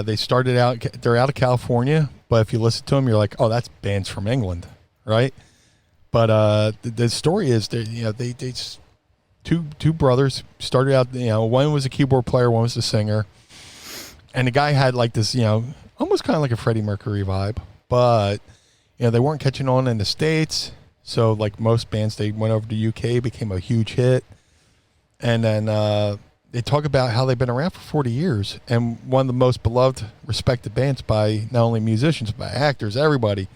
[SPEAKER 3] They started out. They're out of California, but if you listen to them, you're like, oh, that's bands from England, right? But the story is that they two brothers started out. One was a keyboard player, one was a singer, and the guy had like this, almost kind of like a Freddie Mercury vibe, but they weren't catching on in the States. So like most bands, they went over to UK, became a huge hit, and then they talk about how they've been around for 40 years and one of the most beloved, respected bands by not only musicians but actors, everybody.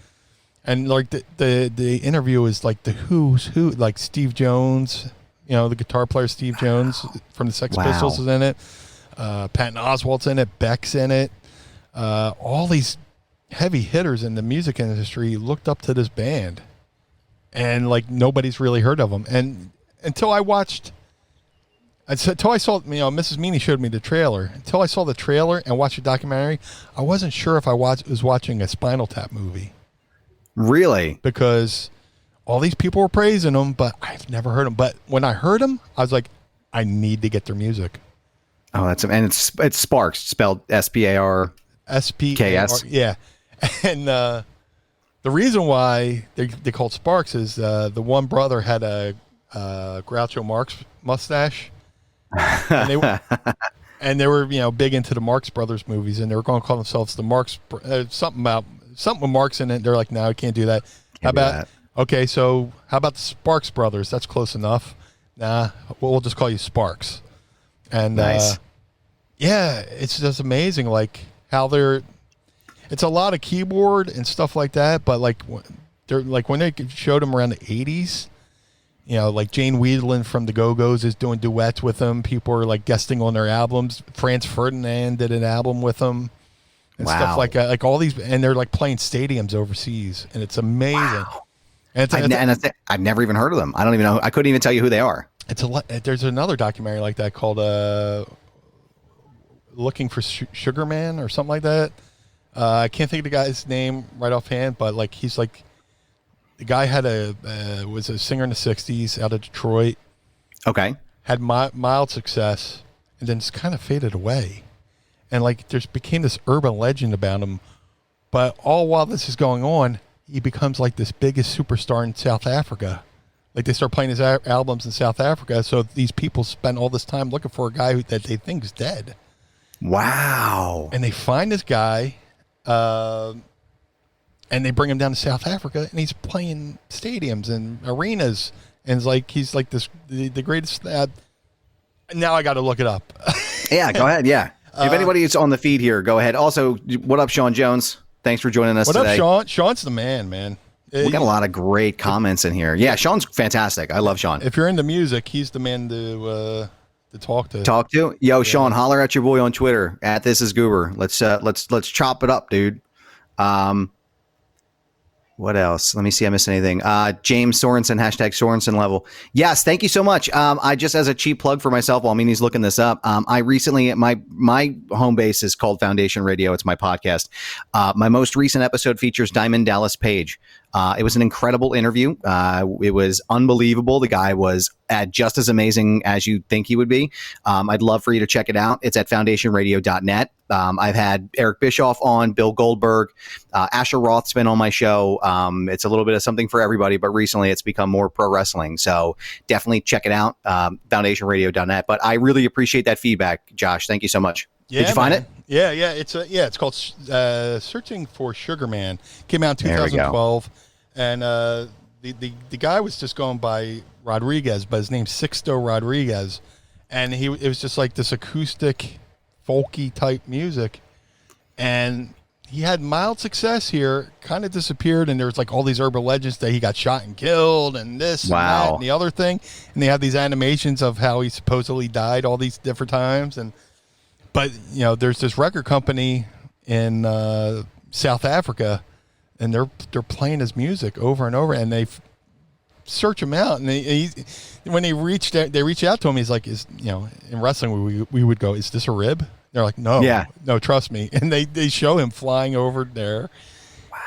[SPEAKER 3] And like the interview is like the who's who, like Steve Jones, the guitar player Steve Jones from the Sex Pistols is in it. Patton Oswalt's in it. Beck's in it. All these heavy hitters in the music industry looked up to this band, and like nobody's really heard of them. And until I saw, Mrs. Meanie showed me the trailer. Until I saw the trailer and watched the documentary, I wasn't sure if I was watching a Spinal Tap movie.
[SPEAKER 2] Really?
[SPEAKER 3] Because all these people were praising them, but I've never heard them. But when I heard them, I was like, I need to get their music.
[SPEAKER 2] Oh, it's Sparks, spelled SPAR.
[SPEAKER 3] SPKS. Yeah. And the reason why they called Sparks is the one brother had a Groucho Marx mustache. And they were big into the Marx Brothers movies, and they were going to call themselves the Marx something with Marx in it. They're like, no, I can't do that. Okay, so how about the Sparks Brothers? That's close enough. Nah, we'll just call you Sparks. And
[SPEAKER 2] nice.
[SPEAKER 3] It's just amazing, like how it's a lot of keyboard and stuff like that, but like they're like when they showed them around the 80s. Like Jane Wiedlin from the Go-Go's is doing duets with them. People are like guesting on their albums. Franz Ferdinand did an album with them and stuff like that. Like all these, and they're like playing stadiums overseas, and it's amazing. Wow. And
[SPEAKER 2] I've never even heard of them. I don't even know. I couldn't even tell you who they are.
[SPEAKER 3] It's there's another documentary like that called Looking for Sugar Man or something like that. I can't think of the guy's name right offhand, but like he's like. The guy had was a singer in the 60s out of Detroit.
[SPEAKER 2] Okay.
[SPEAKER 3] Had mild success and then just kind of faded away. And like there's became this urban legend about him. But all while this is going on, he becomes like this biggest superstar in South Africa. Like they start playing his albums in South Africa. So these people spend all this time looking for a guy that they think is dead.
[SPEAKER 2] Wow.
[SPEAKER 3] And they find this guy. And they bring him down to South Africa, and he's playing stadiums and arenas, and it's like he's like the greatest. Now I got to look it up.
[SPEAKER 2] Yeah, go ahead. Yeah, if anybody is on the feed here, go ahead. Also, what up, Sean Jones? Thanks for joining us today.
[SPEAKER 3] What up, Sean? Sean's the man.
[SPEAKER 2] We got a lot of great comments in here. Yeah, Sean's fantastic. I love Sean.
[SPEAKER 3] If you're into music, he's the man to talk to.
[SPEAKER 2] Yo, yeah. Sean, holler at your boy on Twitter at This Is Goober. Let's chop it up, dude. What else? Let me see. I missed anything. James Sorensen, hashtag Sorensen level. Yes. Thank you so much. I just, as a cheap plug for myself while Meanie's looking this up, I recently, my home base is called Foundation Radio. It's my podcast. My most recent episode features Diamond Dallas Page. It was an incredible interview. It was unbelievable. The guy was just as amazing as you think he would be. I'd love for you to check it out. It's at foundationradio.net. I've had Eric Bischoff on, Bill Goldberg, Asher Roth's been on my show. It's a little bit of something for everybody, but recently it's become more pro wrestling. So definitely check it out, foundationradio.net. But I really appreciate that feedback, Josh. Thank you so much.
[SPEAKER 3] Yeah,
[SPEAKER 2] did you find it?
[SPEAKER 3] Yeah. It's called Searching for Sugar Man. Came out in 2012, and the guy was just going by Rodriguez, but his name's Sixto Rodriguez, and it was just like this acoustic, folky type music, and he had mild success here. Kind of disappeared, and there was like all these urban legends that he got shot and killed, and this, and that, and the other thing, and they have these animations of how he supposedly died all these different times, But there's this record company in South Africa, and they're playing his music over and over, and they search him out. And when they reach out to him, he's like, in wrestling we would go, is this a rib? They're like, no, trust me. And they show him flying over there,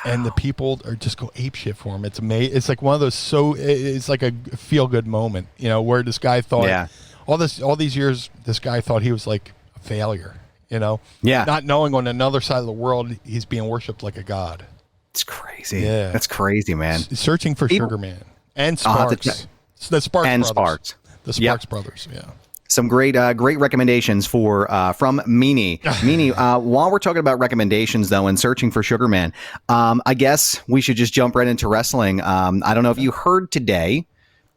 [SPEAKER 3] and the people just go apeshit for him. It's amazing. It's like one of those. It's like a feel good moment, where this guy thought all these years, this guy thought he was like failure, you know?
[SPEAKER 2] Yeah.
[SPEAKER 3] Not knowing on another side of the world, he's being worshipped like a god.
[SPEAKER 2] It's crazy.
[SPEAKER 3] Yeah.
[SPEAKER 2] That's crazy, man.
[SPEAKER 3] Searching for Sugar Man and Sparks. The Sparks
[SPEAKER 2] and
[SPEAKER 3] brothers.
[SPEAKER 2] Sparks.
[SPEAKER 3] The Sparks brothers, yeah.
[SPEAKER 2] Some great recommendations from Meanie. Meanie, while we're talking about recommendations, though, and searching for Sugar Man, I guess we should just jump right into wrestling. I don't know if you heard today,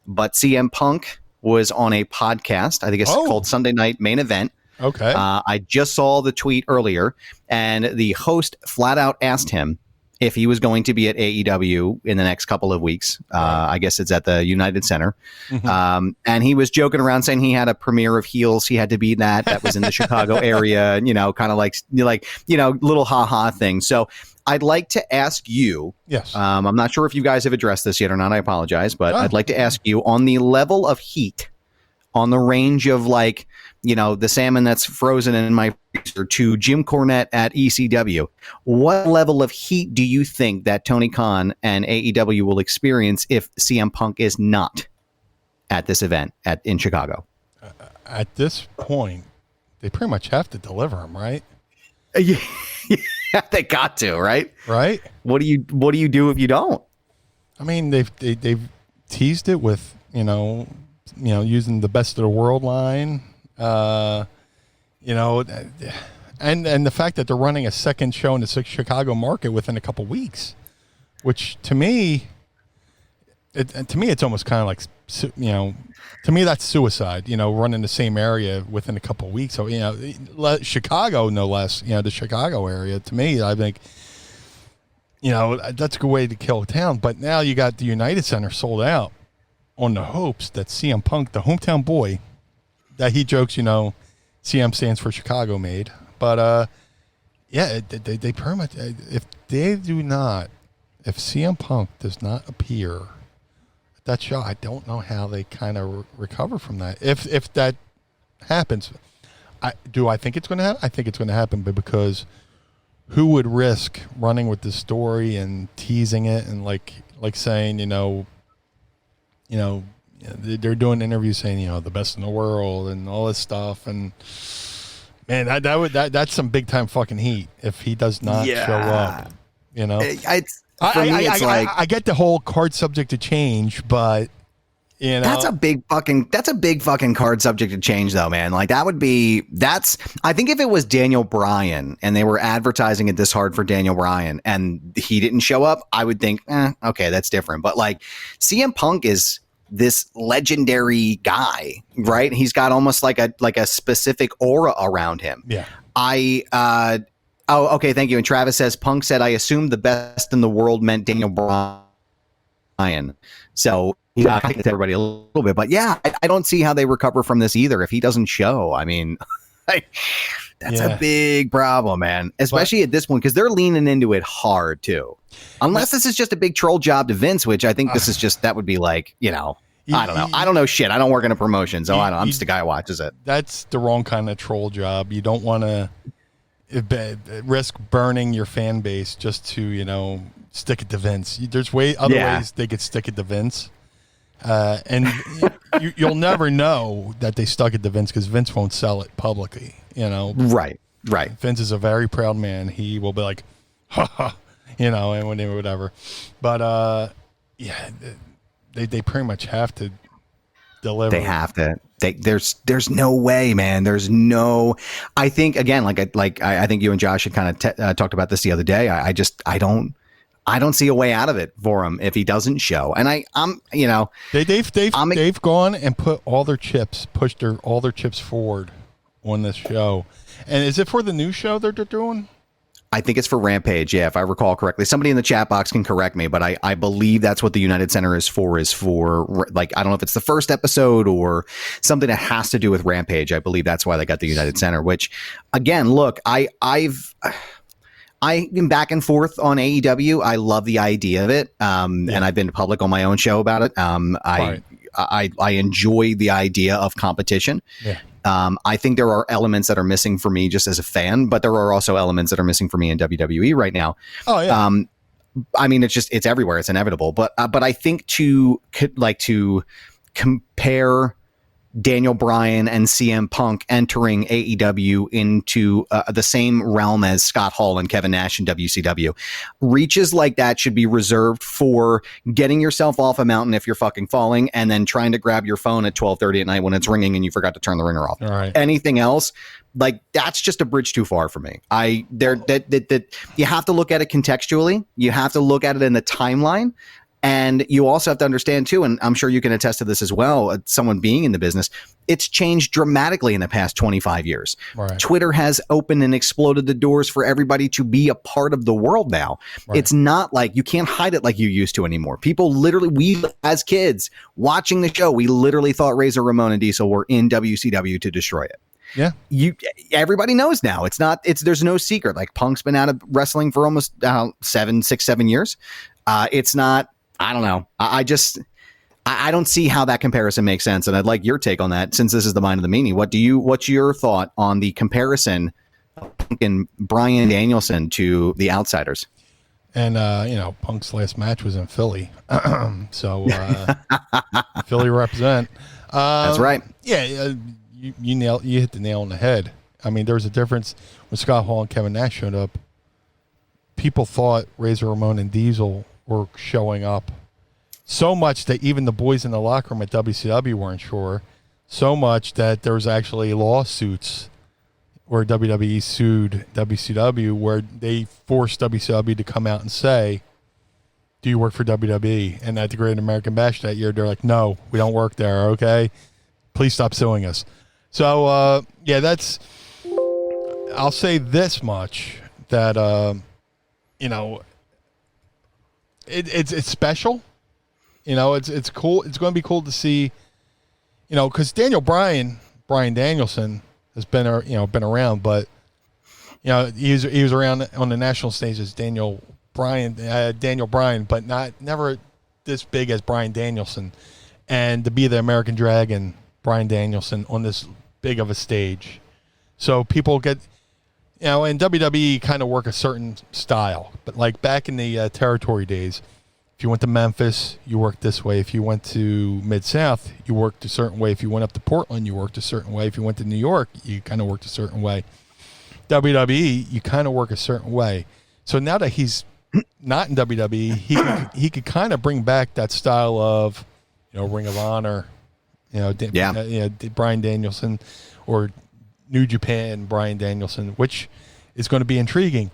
[SPEAKER 2] but CM Punk was on a podcast. I think it's called Sunday Night Main Event.
[SPEAKER 3] Okay.
[SPEAKER 2] I just saw the tweet earlier, and the host flat out asked him if he was going to be at AEW in the next couple of weeks. I guess it's at the United Center. Mm-hmm. And he was joking around saying he had a premiere of Heels. He had to be that was in the Chicago area, kind of like, little ha-ha thing. So I'd like to ask you,
[SPEAKER 3] yes.
[SPEAKER 2] I'm not sure if you guys have addressed this yet or not. I apologize, but I'd like to ask you on the level of heat, on the range of the salmon that's frozen in my freezer to Jim Cornette at ECW. What level of heat do you think that Tony Khan and AEW will experience if CM Punk is not at this event in Chicago?
[SPEAKER 3] At this point, they pretty much have to deliver him, right?
[SPEAKER 2] Yeah, they got to, right?
[SPEAKER 3] Right.
[SPEAKER 2] What do you do if you don't?
[SPEAKER 3] I mean, they've teased it with using the best of the world line. And the fact that they're running a second show in the Chicago market within a couple weeks, which to me it's almost kind of like, to me that's suicide, running the same area within a couple weeks. So, Chicago, no less, the Chicago area, to me, I think, that's a good way to kill a town. But now you got the United Center sold out on the hopes that CM Punk, the hometown boy, that he jokes, CM stands for Chicago made. But, they pretty much, if CM Punk does not appear at that show, I don't know how they kind of recover from that. If that happens, I think it's going to happen? I think it's going to happen, but because who would risk running with this story and teasing it and like saying, they're doing interviews saying, the best in the world and all this stuff. And man, that's some big time fucking heat if he does not show up, I get the whole card subject to change, but that's a big
[SPEAKER 2] fucking card subject to change though, man. Like I think if it was Daniel Bryan and they were advertising it this hard for Daniel Bryan and he didn't show up, I would think, okay, that's different. But like CM Punk is this legendary guy, right? He's got almost like a specific aura around him.
[SPEAKER 3] Yeah.
[SPEAKER 2] Okay. Thank you. And Travis says, Punk said, I assumed the best in the world meant Daniel Bryan. So I think it's everybody a little bit, but yeah, I don't see how they recover from this either. If he doesn't show, I mean, that's a big problem, man, especially at this point, because they're leaning into it hard too. Unless this is just a big troll job to Vince, which I think this is just, that would be like, I don't know. I don't know shit. I don't work in a promotion, so I'm just a guy who watches it.
[SPEAKER 3] That's the wrong kind of troll job. You don't want to risk burning your fan base just to, stick it to Vince. There's other ways they could stick it to Vince. And you'll never know that they stuck it to Vince because Vince won't sell it publicly,
[SPEAKER 2] Right.
[SPEAKER 3] Vince is a very proud man. He will be like, ha ha, and whatever. But, they pretty much have to deliver.
[SPEAKER 2] They have to. There's no way, man. There's no. I think again, I think you and Josh had kind of talked about this the other day. I don't see a way out of it for him if he doesn't show. And
[SPEAKER 3] they've gone and put all their chips, all their chips forward on this show. And is it for the new show that they're doing?
[SPEAKER 2] I think it's for Rampage. Yeah, if I recall correctly. Somebody in the chat box can correct me, but I believe that's what the United Center is for I don't know if it's the first episode or something that has to do with Rampage. I believe that's why they got the United Center, which again, look, I've been back and forth on AEW. I love the idea of it. And I've been public on my own show about it. I enjoy the idea of competition. Yeah. I think there are elements that are missing for me just as a fan, but there are also elements that are missing for me in WWE right now.
[SPEAKER 3] Oh yeah.
[SPEAKER 2] I mean, it's everywhere. It's inevitable. But I think to compare Daniel Bryan and CM Punk entering AEW into the same realm as Scott Hall and Kevin Nash in WCW. Reaches like that should be reserved for getting yourself off a mountain if you're fucking falling, and then trying to grab your phone at 12:30 at night when it's ringing and you forgot to turn the ringer off.
[SPEAKER 3] All right.
[SPEAKER 2] Anything else, like, that's just a bridge too far for me. You have to look at it contextually. You have to look at it in the timeline. And you also have to understand, too, and I'm sure you can attest to this as well, someone being in the business, it's changed dramatically in the past 25 years.
[SPEAKER 3] Right.
[SPEAKER 2] Twitter has opened and exploded the doors for everybody to be a part of the world now. Right. It's not like you can't hide it like you used to anymore. People literally, we as kids watching the show, we literally thought Razor Ramon and Diesel were in WCW to destroy it.
[SPEAKER 3] Yeah.
[SPEAKER 2] Everybody knows now. There's no secret. Like, Punk's been out of wrestling for almost 7 years. It's not, I don't know. I don't see how that comparison makes sense. And I'd like your take on that, since this is the Mind of the Meanie. What's your thought on the comparison of Punk and Brian Danielson to the Outsiders?
[SPEAKER 3] And, Punk's last match was in Philly. So, Philly represent.
[SPEAKER 2] That's right.
[SPEAKER 3] Yeah. You hit the nail on the head. I mean, there was a difference when Scott Hall and Kevin Nash showed up. People thought Razor Ramon and Diesel were showing up so much that even the boys in the locker room at WCW weren't sure. So much that there was actually lawsuits where WWE sued WCW, where they forced WCW to come out and say, "Do you work for WWE?" And at the Great American Bash that year, they're like, "No, we don't work there. Okay, please stop suing us." So I'll say this much, that it's special. It's cool. It's going to be cool to see, because Brian Danielson has been around, but he was around on the national stage as Daniel Bryan, but never this big as Brian Danielson, and to be the American Dragon, Brian Danielson, on this big of a stage. So people get, and WWE kind of work a certain style, but like back in the territory days, if you went to Memphis, you worked this way. If you went to Mid-South, you worked a certain way. If you went up to Portland, you worked a certain way. If you went to New York, you kind of worked a certain way. WWE, you kind of work a certain way. So now that he's not in WWE, he could kind of bring back that style of, Ring of Honor, Brian Danielson, or New Japan Brian Danielson, which is going to be intriguing.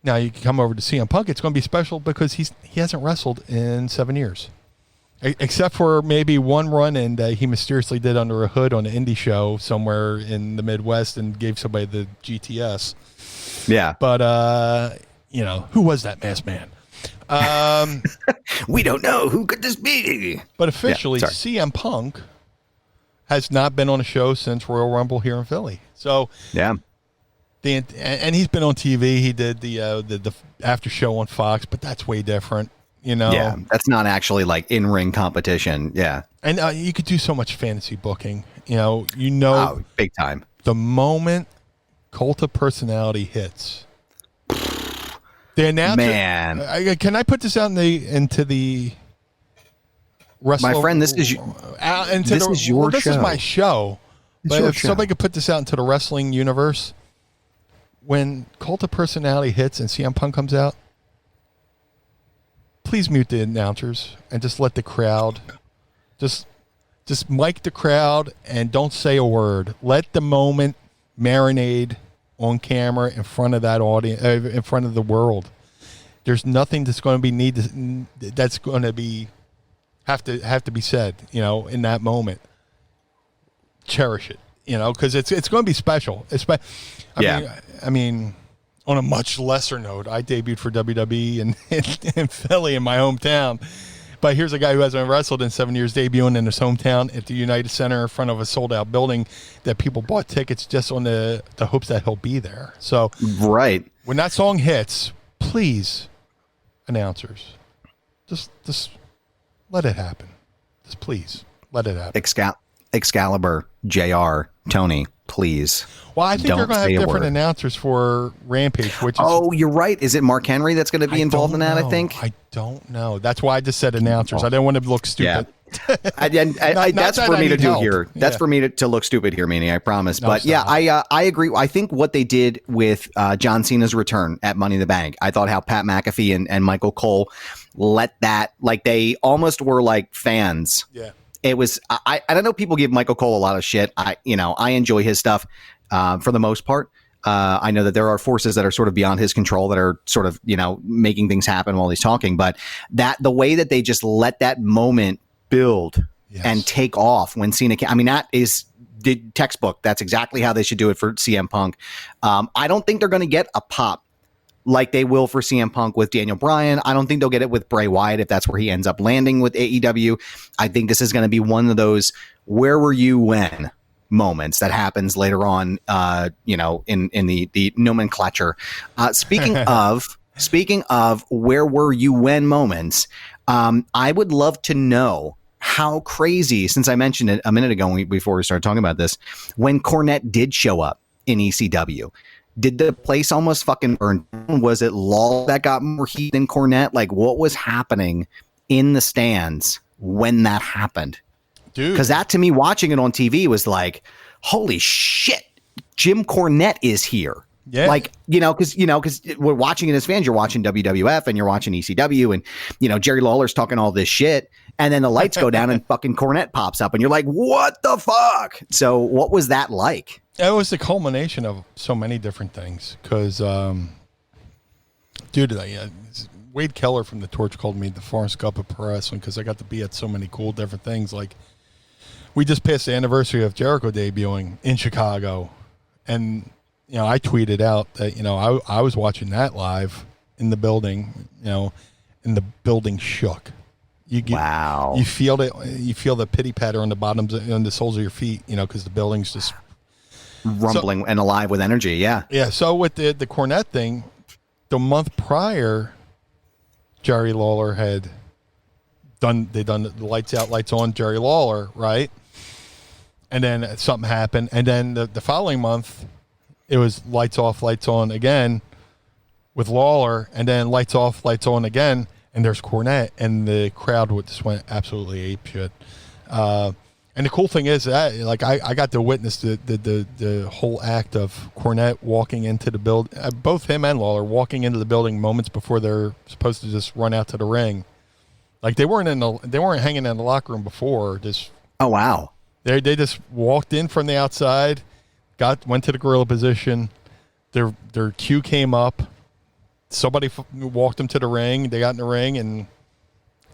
[SPEAKER 3] Now you can come over to CM Punk. It's going to be special because he hasn't wrestled in 7 years, except for maybe one run-in that he mysteriously did under a hood on an indie show somewhere in the Midwest and gave somebody the GTS.
[SPEAKER 2] Yeah,
[SPEAKER 3] but who was that masked man?
[SPEAKER 2] We don't know. Who could this be?
[SPEAKER 3] But officially, CM Punk has not been on a show since Royal Rumble here in Philly. So
[SPEAKER 2] yeah.
[SPEAKER 3] And he's been on TV. He did the after show on Fox, but that's way different,
[SPEAKER 2] Yeah, that's not actually like in-ring competition. Yeah,
[SPEAKER 3] and you could do so much fantasy booking.
[SPEAKER 2] Big time.
[SPEAKER 3] The moment Cult of Personality hits, the announcer.
[SPEAKER 2] Man,
[SPEAKER 3] can I put this out into the wrestling?
[SPEAKER 2] My friend, this is your show.
[SPEAKER 3] This is my show. But if somebody could put this out into the wrestling universe. When Cult of Personality hits and CM Punk comes out, please mute the announcers and just let the crowd, just mic the crowd and don't say a word. Let the moment marinade on camera in front of that audience, in front of the world. There's nothing that's going to be that's going to be have to be said, in that moment. Cherish it. Because it's going to be special. I mean, on a much lesser note, I debuted for WWE in Philly, in my hometown. But here's a guy who hasn't wrestled in 7 years, debuting in his hometown at the United Center in front of a sold-out building that people bought tickets just on the hopes that he'll be there. So,
[SPEAKER 2] right
[SPEAKER 3] when that song hits, please, announcers, just let it happen. Just please let it happen.
[SPEAKER 2] Excalibur, JR, Tony, please.
[SPEAKER 3] Well, I think
[SPEAKER 2] don't
[SPEAKER 3] they're going to
[SPEAKER 2] say
[SPEAKER 3] have
[SPEAKER 2] a
[SPEAKER 3] different
[SPEAKER 2] word.
[SPEAKER 3] announcers for Rampage, which is...
[SPEAKER 2] Oh, you're right. Is it Mark Henry that's going to be involved in that, I think?
[SPEAKER 3] I don't know. That's why I just said announcers. I didn't want to look stupid.
[SPEAKER 2] Yeah. That's for me to do here. That's for me to look stupid here, Meanie, I promise. But yeah, I agree. I think what they did with John Cena's return at Money in the Bank, I thought how Pat McAfee and Michael Cole let that, like they almost were like fans.
[SPEAKER 3] Yeah.
[SPEAKER 2] It was, I don't know, people give Michael Cole a lot of shit. I enjoy his stuff for the most part. I know that there are forces that are sort of beyond his control that are sort of, making things happen while he's talking. But the way that they just let that moment build and take off when Cena came, I mean, that is the textbook. That's exactly how they should do it for CM Punk. I don't think they're going to get a pop like they will for CM Punk with Daniel Bryan. I don't think they'll get it with Bray Wyatt if that's where he ends up landing with AEW. I think this is going to be one of those where were you when moments that happens later on, in the nomenclature. Speaking of where were you when moments, I would love to know how crazy, since I mentioned it a minute ago before we started talking about this, when Cornette did show up in ECW, did the place almost fucking burn down? Was it Lawler that got more heat than Cornette? Like, what was happening in the stands when that happened? Dude. Because that, to me, watching it on TV was like, holy shit, Jim Cornette is here. Yeah. Like, because we're watching it as fans. You're watching WWF and you're watching ECW and, Jerry Lawler's talking all this shit. And then the lights go down and fucking Cornette pops up and you're like, what the fuck? So what was that like?
[SPEAKER 3] It was the culmination of so many different things. Because, Wade Keller from The Torch called me the Forrest Gump of pro wrestling because I got to be at so many cool different things. Like, we just passed the anniversary of Jericho debuting in Chicago. And, I tweeted out that, I was watching that live in the building, and the building shook.
[SPEAKER 2] Wow.
[SPEAKER 3] You feel it. You feel the pity patter on the bottoms, on the soles of your feet, because the building's just
[SPEAKER 2] rumbling and alive with energy. Yeah.
[SPEAKER 3] Yeah. So with the Cornette thing, the month prior, Jerry Lawler had done the lights out, lights on, Jerry Lawler, right? And then something happened. And then the following month, it was lights off, lights on again with Lawler, and then lights off, lights on again. And there's Cornette, and the crowd just went absolutely apeshit. And the cool thing is that, like, I got to witness the whole act of Cornette walking into the building, both him and Lawler walking into the building moments before they're supposed to just run out to the ring. Like, they weren't hanging in the locker room before. Just
[SPEAKER 2] oh wow,
[SPEAKER 3] they just walked in from the outside, went to the gorilla position. Their cue came up. Somebody walked them to the ring. They got in the ring and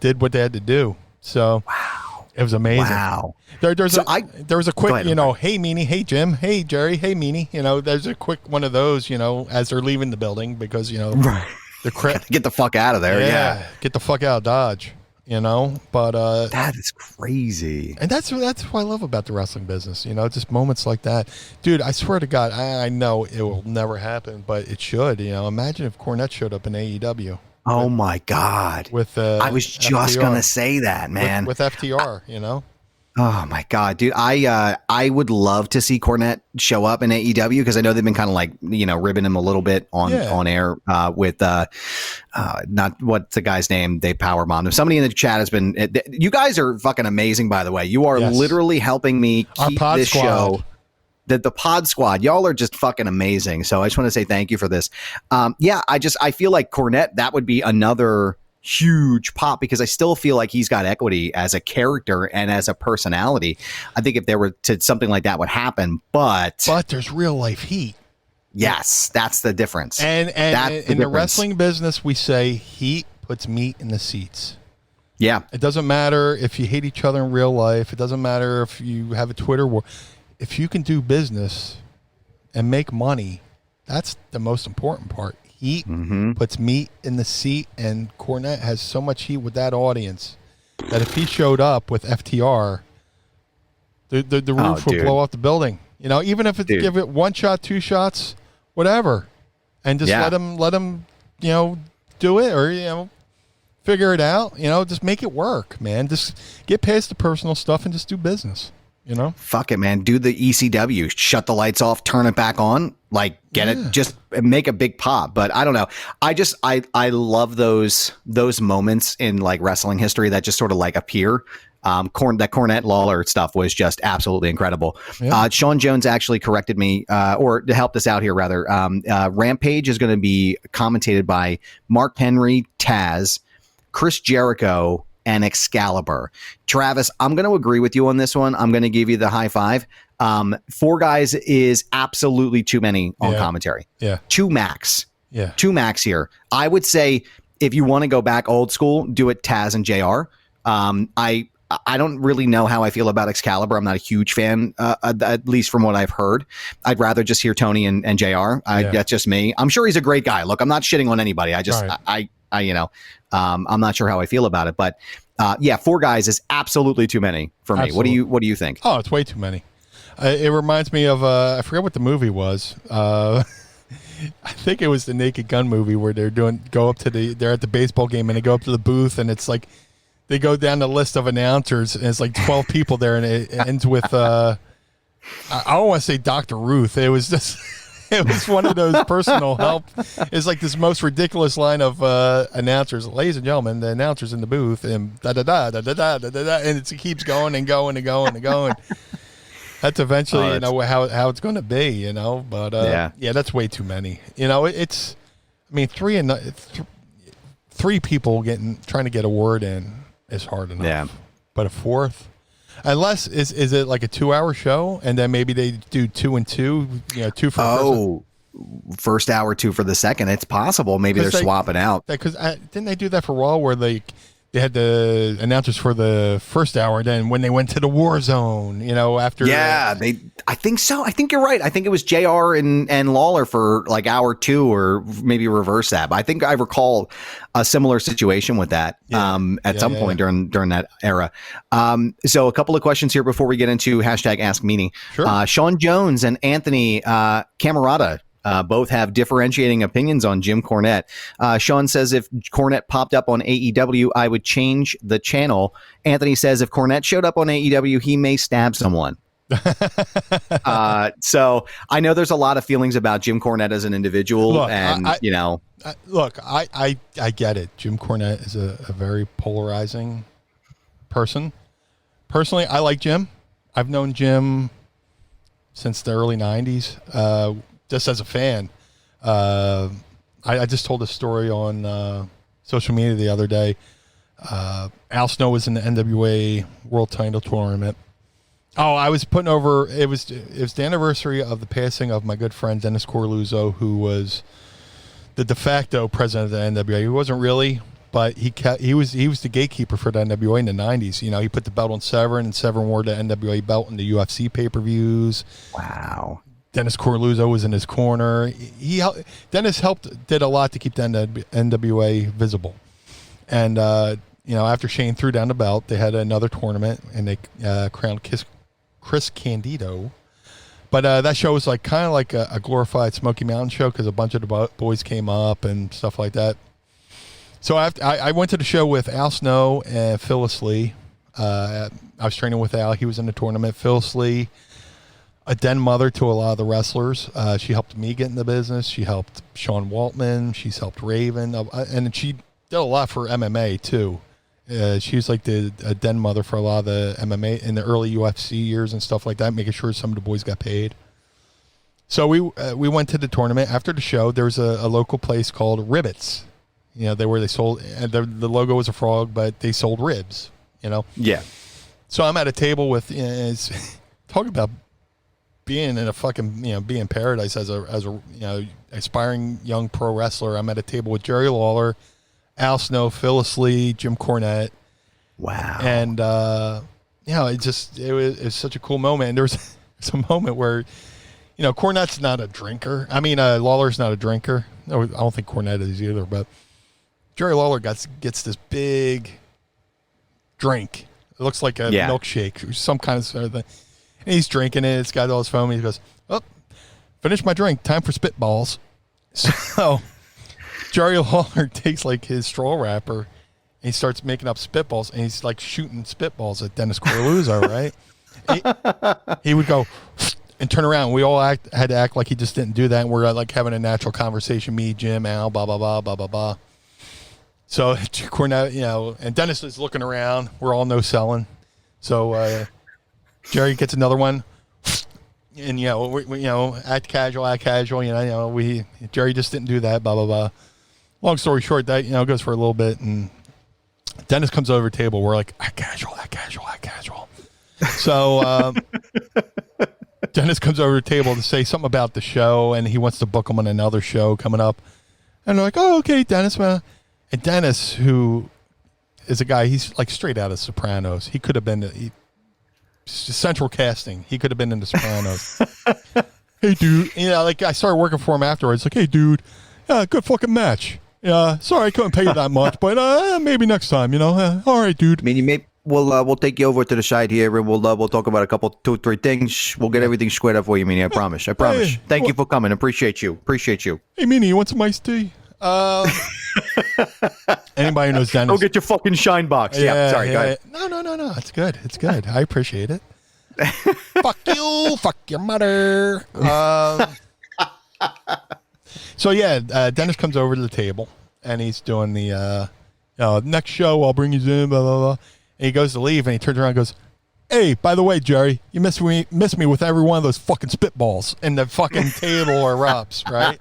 [SPEAKER 3] did what they had to do. So wow, it was amazing. Wow. There was a quick, hey Meanie, hey Jim, hey Jerry, hey Meanie. There's a quick one of those, as they're leaving the building because
[SPEAKER 2] right. Get the fuck out of there. Yeah.
[SPEAKER 3] Get the fuck out of Dodge. But
[SPEAKER 2] that is crazy.
[SPEAKER 3] And that's what I love about the wrestling business. Just moments like that, dude. I swear to God, I know it will never happen, but it should. Imagine if Cornette showed up in AEW.
[SPEAKER 2] Oh my God!
[SPEAKER 3] With
[SPEAKER 2] I was just gonna say that, man.
[SPEAKER 3] With FTR,
[SPEAKER 2] Oh my God, dude! I would love to see Cornette show up in AEW because I know they've been kind of like ribbing him a little bit on air with not what's the guy's name? They powerbombed him. Somebody in the chat has been. You guys are fucking amazing, by the way. You are literally helping me keep this show. The Pod Squad, y'all are just fucking amazing. So I just want to say thank you for this. I feel like Cornette, that would be another huge pop because I still feel like he's got equity as a character and as a personality. I think if there were something like that would happen, but
[SPEAKER 3] there's real life heat.
[SPEAKER 2] Yes, that's the difference.
[SPEAKER 3] And in the wrestling business, we say heat puts meat in the seats.
[SPEAKER 2] Yeah.
[SPEAKER 3] It doesn't matter if you hate each other in real life. It doesn't matter if you have a Twitter war. If you can do business and make money, that's the most important part. Heat puts meat in the seat, and Cornette has so much heat with that audience that if he showed up with FTR, the roof would blow off the building. Even if it's give it one shot, two shots, whatever, and just let him, do it or figure it out. Just make it work, man. Just get past the personal stuff and just do business.
[SPEAKER 2] Fuck it, man. Do the ECW. Shut the lights off, turn it back on. Like, get it, just make a big pop. But I don't know. I love those moments in like wrestling history that just sort of like appear. That Cornette Lawler stuff was just absolutely incredible. Yeah. Sean Jones actually corrected me, or to help us out here, rather. Rampage is going to be commentated by Mark Henry, Taz, Chris Jericho, and Excalibur. Travis, I'm going to agree with you on this one. I'm going to give you the high five. 4 guys is absolutely too many on commentary. Yeah. 2 max. Yeah. 2 max here. I would say if you want to go back old school, do it Taz and JR. I don't really know how I feel about Excalibur. I'm not a huge fan, at least from what I've heard. I'd rather just hear Tony and JR. That's just me. I'm sure he's a great guy. Look, I'm not shitting on anybody. I just, right. I'm not sure how I feel about it, but 4 guys is absolutely too many for me. Absolutely. What do you think?
[SPEAKER 3] Oh, it's way too many. It reminds me of I forget what the movie was. I think it was the Naked Gun movie where they're at the baseball game and they go up to the booth and it's like they go down the list of announcers and it's like 12 people there and it ends with I don't want to say Dr. Ruth. It was just it was one of those personal help. It's like this most ridiculous line of announcers, ladies and gentlemen, the announcers in the booth, and da da da da da da da da, and it keeps going and going and going and going. That's eventually, how it's going to be, But that's way too many. It's, I mean, three people trying to get a word in is hard enough. Yeah. But a 4th. Unless is it like a 2-hour show and then maybe they do 2 and 2, 2 for
[SPEAKER 2] first hour, 2 for the second. It's possible. Maybe they're swapping out.
[SPEAKER 3] Because didn't they do that for Raw where they had the announcers for the first hour, then when they went to the war zone, after.
[SPEAKER 2] Yeah, I think so. I think you're right. I think it was JR and Lawler for like hour 2 or maybe reverse that. But I think I recall a similar situation with that at some point during that era. So a couple of questions here before we get into hashtag Ask Meanie. Sure. Sean Jones and Anthony Camarada both have differentiating opinions on Jim Cornette. Sean says if Cornette popped up on AEW, I would change the channel. Anthony says if Cornette showed up on AEW, he may stab someone. So I know there's a lot of feelings about Jim Cornette as an individual. Look, I get it. Jim Cornette is a very polarizing person. Personally, I like Jim. I've known Jim since the early 90s. Just as a fan, I just told a story on social media the other day. Al Snow was in the NWA World Title Tournament. Oh, I was putting over. It was the anniversary of the passing of my good friend Dennis Corluzzo, who was the de facto president of the NWA. He wasn't really, but he was the gatekeeper for the NWA in the 90s. He put the belt on Severn, and Severn wore the NWA belt in the UFC pay-per-views. Wow.
[SPEAKER 3] Dennis Corluzzo was in his corner. Dennis did a lot to keep the NWA visible. And, after Shane threw down the belt, they had another tournament, and they crowned Chris Candido. But that show was kind of like a glorified Smoky Mountain show because a bunch of the boys came up and stuff like that. So I went to the show with Al Snow and Phyllis Lee. I was training with Al. He was in the tournament. Phyllis Lee, a den mother to a lot of the wrestlers. She helped me get in the business. She helped Sean Waltman. She's helped Raven. And she did a lot for MMA, too. She was like a den mother for a lot of the MMA in the early UFC years and stuff like that, making sure some of the boys got paid. So we went to the tournament. After the show, there was a local place called Ribbits. Where they sold, the logo was a frog, but they sold ribs,
[SPEAKER 2] Yeah.
[SPEAKER 3] So I'm at a table with, talk about being in a fucking, being paradise as a aspiring young pro wrestler. I'm at a table with Jerry Lawler, Al Snow, Phyllis Lee, Jim Cornette.
[SPEAKER 2] Wow.
[SPEAKER 3] And, it was such a cool moment. And there was a moment where, Cornette's not a drinker. I mean, Lawler's not a drinker. No, I don't think Cornette is either, but Jerry Lawler gets this big drink. It looks like a milkshake or some kind of thing. And he's drinking it. It's got all his foam. He goes, "Oh, finish my drink. Time for spitballs." So Jerry Lawler takes his straw wrapper and he starts making up spitballs, and he's shooting spitballs at Dennis Corluzzo, right? he would go and turn around. We all had to act like he just didn't do that. And we're like having a natural conversation. Me, Jim, Al, blah, blah, blah, blah, blah, blah. So Cornette, and Dennis is looking around. We're all no selling. So Jerry gets another one. And, we act casual, Jerry just didn't do that, blah, blah, blah. Long story short, that, goes for a little bit. And Dennis comes over the table. We're like, act casual. So Dennis comes over the table to say something about the show, and he wants to book him on another show coming up. And they're like, oh, okay, Dennis. And Dennis, who is a guy, he's like straight out of Sopranos. He could have been central casting. He could have been in the Sopranos. Hey, dude. I started working for him afterwards. Like, hey, dude, good fucking match. Yeah, sorry I couldn't pay you that much, but maybe next time, all right, dude.
[SPEAKER 2] I mean, we'll take you over to the side here, and we'll talk about a couple, 2, 3 things. We'll get everything squared up for you, Meanie. I promise.
[SPEAKER 3] Hey,
[SPEAKER 2] Thank you for coming. Appreciate you.
[SPEAKER 3] Hey, Meanie, you want some iced tea? Anybody who knows Dennis?
[SPEAKER 2] Go get your fucking shine box. Yeah, sorry, go ahead.
[SPEAKER 3] No. It's good. I appreciate it. Fuck you. Fuck your mother. So Dennis comes over to the table and he's doing the next show. I'll bring you in. Blah blah blah. And he goes to leave and he turns around and goes, "Hey, by the way, Jerry, you missed me with every one of those fucking spitballs in the fucking table or erupts, right?"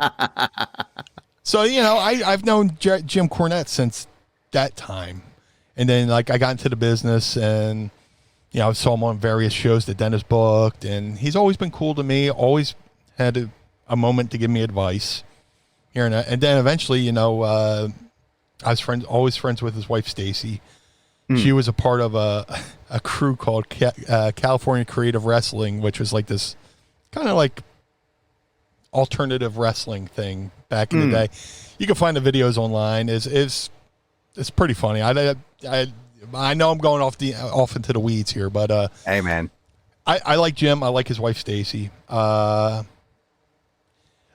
[SPEAKER 3] So I've known Jim Cornette since that time, and then I got into the business and I saw him on various shows that Dennis booked, and he's always been cool to me. Always had a moment to give me advice here and there. And then eventually, I was always friends with his wife, Stacy. She was a part of a crew called California Creative Wrestling, which was like this kind of like alternative wrestling thing back in the day. You can find the videos online. It's pretty funny. I know I'm going off into the weeds here, but
[SPEAKER 2] hey, man,
[SPEAKER 3] I like Jim. I like his wife, Stacy. A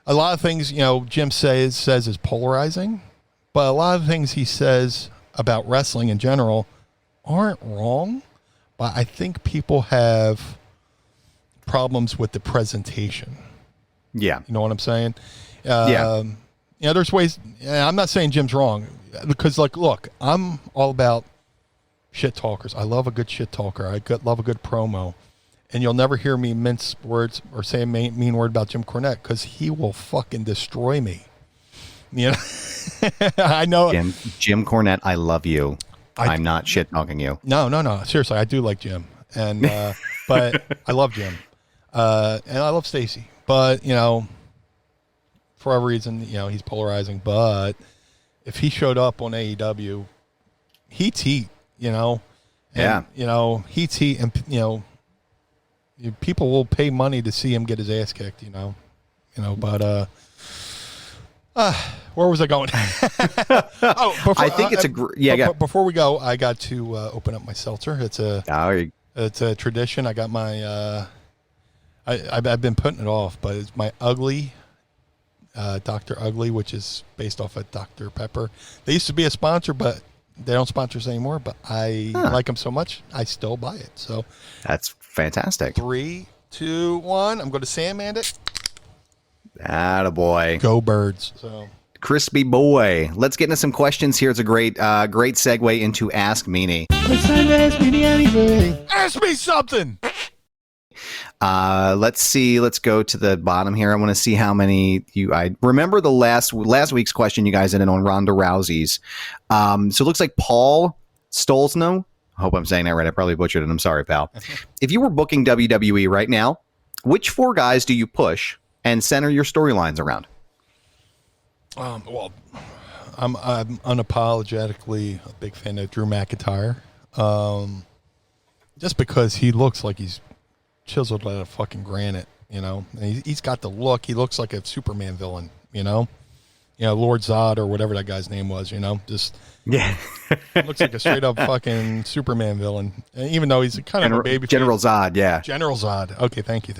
[SPEAKER 3] lot of things, Jim says is polarizing, but a lot of things he says about wrestling in general aren't wrong, but I think people have problems with the presentation.
[SPEAKER 2] Yeah.
[SPEAKER 3] You know what I'm saying? There's ways. I'm not saying Jim's wrong because, look, I'm all about shit talkers. I love a good shit talker. Love a good promo. And you'll never hear me mince words or say a mean word about Jim Cornette because he will fucking destroy me. I know.
[SPEAKER 2] Jim Cornette, I love you. I'm not shit talking you.
[SPEAKER 3] No. Seriously, I do like Jim, and but I love Jim, and I love Stacy. But for whatever reason, he's polarizing. But if he showed up on AEW, heat's heat. Heat's heat, and people will pay money to see him get his ass kicked. But where was I going?
[SPEAKER 2] I think it's
[SPEAKER 3] before we go, I got to open up my seltzer. It's a tradition. I got my. I've been putting it off, but it's my Ugly, Dr. Ugly, which is based off of Dr. Pepper. They used to be a sponsor, but they don't sponsor us anymore. But I like them so much, I still buy it. So
[SPEAKER 2] that's fantastic.
[SPEAKER 3] 3, 2, 1. I'm going to Sandman it.
[SPEAKER 2] Attaboy.
[SPEAKER 3] Go Birds. So
[SPEAKER 2] crispy boy. Let's get into some questions here. It's a great segue into Ask Meanie.
[SPEAKER 3] It's time to ask Meanie anything. Ask me something.
[SPEAKER 2] Let's see. Let's go to the bottom here. I want to see how many I remember the last week's question you guys did on Ronda Rousey's. So it looks like Paul Stolzno. I hope I'm saying that right. I probably butchered it. I'm sorry, pal. If you were booking WWE right now, which 4 guys do you push and center your storylines around?
[SPEAKER 3] Well, I'm unapologetically a big fan of Drew McIntyre. Just because he looks like he's chiseled out of fucking granite, And he's got the look. He looks like a Superman villain, Lord Zod or whatever that guy's name was, just looks like a straight up fucking Superman villain. And even though he's kind of a baby
[SPEAKER 2] General Zod, yeah.
[SPEAKER 3] General Zod. Okay, thank you.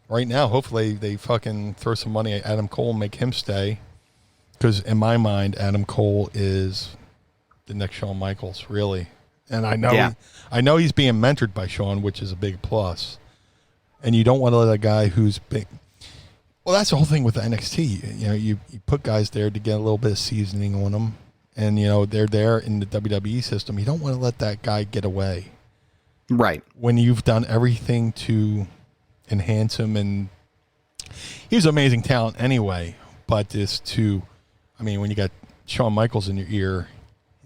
[SPEAKER 3] Right now, hopefully they fucking throw some money at Adam Cole and make him stay. Because in my mind, Adam Cole is the next Shawn Michaels, really. And I know he's being mentored by Shawn, which is a big plus. And you don't want to let a guy who's big. Well, that's the whole thing with NXT. You know, you put guys there to get a little bit of seasoning on them, and you know they're there in the WWE system. You don't want to let that guy get away,
[SPEAKER 2] right?
[SPEAKER 3] When you've done everything to enhance him, and he's amazing talent anyway. But when you got Shawn Michaels in your ear,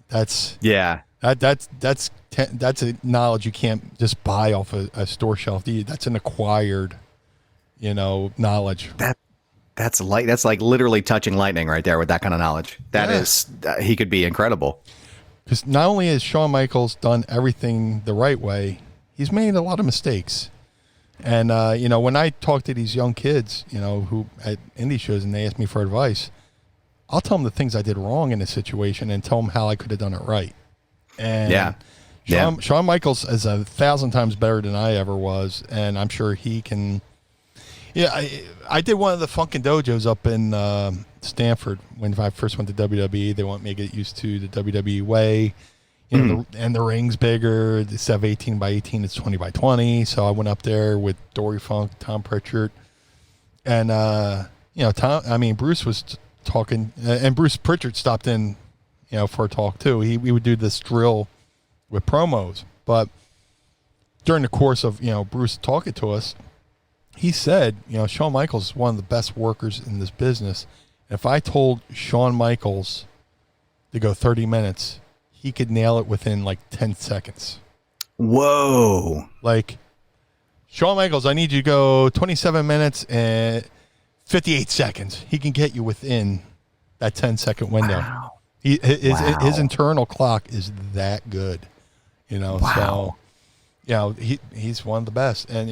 [SPEAKER 3] that's a knowledge you can't just buy off a store shelf. That's an acquired, knowledge.
[SPEAKER 2] That's like literally touching lightning right there with that kind of knowledge. He could be incredible.
[SPEAKER 3] Because not only has Shawn Michaels done everything the right way, he's made a lot of mistakes. And, when I talk to these young kids, who at indie shows and they ask me for advice, I'll tell them the things I did wrong in a situation and tell them how I could have done it right. And Shawn Michaels is 1,000 times better than I ever was, and I'm sure he can. Yeah, I did one of the Funkin' Dojos up in Stanford when I first went to WWE. They want me to get used to the WWE way, and the ring's bigger. Instead of 18 by 18, it's 20 by 20. So I went up there with Dory Funk, Tom Pritchard, and Bruce was talking, and Bruce Pritchard stopped in, for a talk too. We would do this drill with promos, but during the course of Bruce talking to us, he said, Shawn Michaels is one of the best workers in this business. If I told Shawn Michaels to go 30 minutes, he could nail it within like 10 seconds.
[SPEAKER 2] Whoa! Like,
[SPEAKER 3] Shawn Michaels, I need you to go 27 minutes and 58 seconds. He can get you within that 10-second window.
[SPEAKER 2] Wow.
[SPEAKER 3] His internal clock is that good,
[SPEAKER 2] Wow.
[SPEAKER 3] So, he's one of the best. And,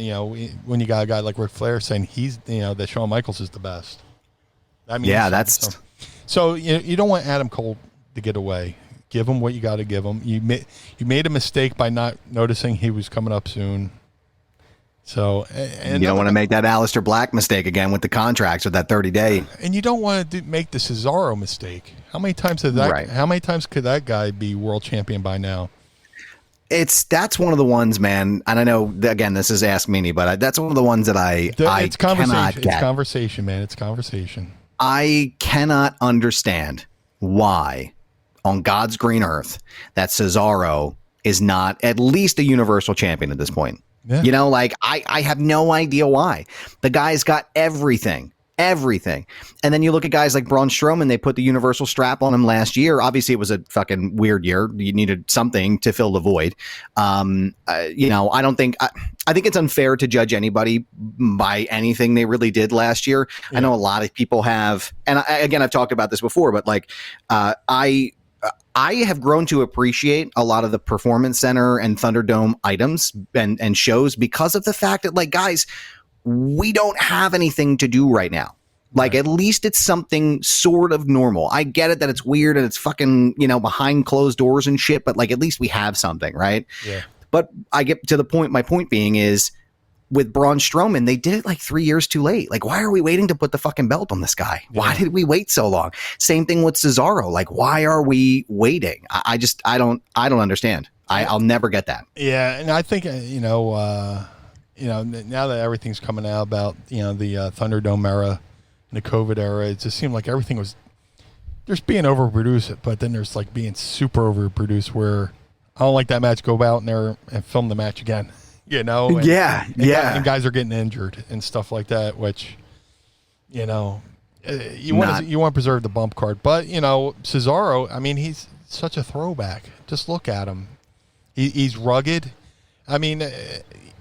[SPEAKER 3] when you got a guy like Ric Flair saying that Shawn Michaels is the best. That means so you don't want Adam Cole to get away. Give him what you got to give him. You made a mistake by not noticing he was coming up soon. So, and
[SPEAKER 2] you don't want to make that Aleister Black mistake again with the contracts or that 30-day.
[SPEAKER 3] And you don't want to make the Cesaro mistake. How many times could that guy be world champion by now?
[SPEAKER 2] That's one of the ones, man. And I know, again, this is Ask Meanie, but that's one of the ones that I cannot get.
[SPEAKER 3] It's conversation, man. It's conversation.
[SPEAKER 2] I cannot understand why on God's green earth that Cesaro is not at least a universal champion at this point. Yeah. I have no idea why. The guy's got everything. And then you look at guys like Braun Strowman, they put the universal strap on him last year. Obviously, it was a fucking weird year. You needed something to fill the void. I think it's unfair to judge anybody by anything they really did last year. Yeah. I know a lot of people have, and I've talked about this before, but I have grown to appreciate a lot of the Performance Center and Thunderdome items and shows because of the fact that, guys, we don't have anything to do right now. At least it's something sort of normal. I get it that it's weird and it's fucking, behind closed doors and shit, but at least we have something, right?
[SPEAKER 3] Yeah.
[SPEAKER 2] But I get to the point, my point being is, with Braun Strowman, they did it 3 years too late. Why are we waiting to put the fucking belt on this guy? Yeah. Why did we wait so long? Same thing with Cesaro. Why are we waiting? I don't understand. I'll never get that.
[SPEAKER 3] Yeah, and I think now that everything's coming out about the Thunderdome era and the COVID era, it just seemed like everything was there's being overproduced, but then there's being super overproduced where I don't like that match. Go out there and film the match again. And guys are getting injured and stuff like that, which, you want to preserve the bump card. But, Cesaro, he's such a throwback. Just look at him. He's rugged.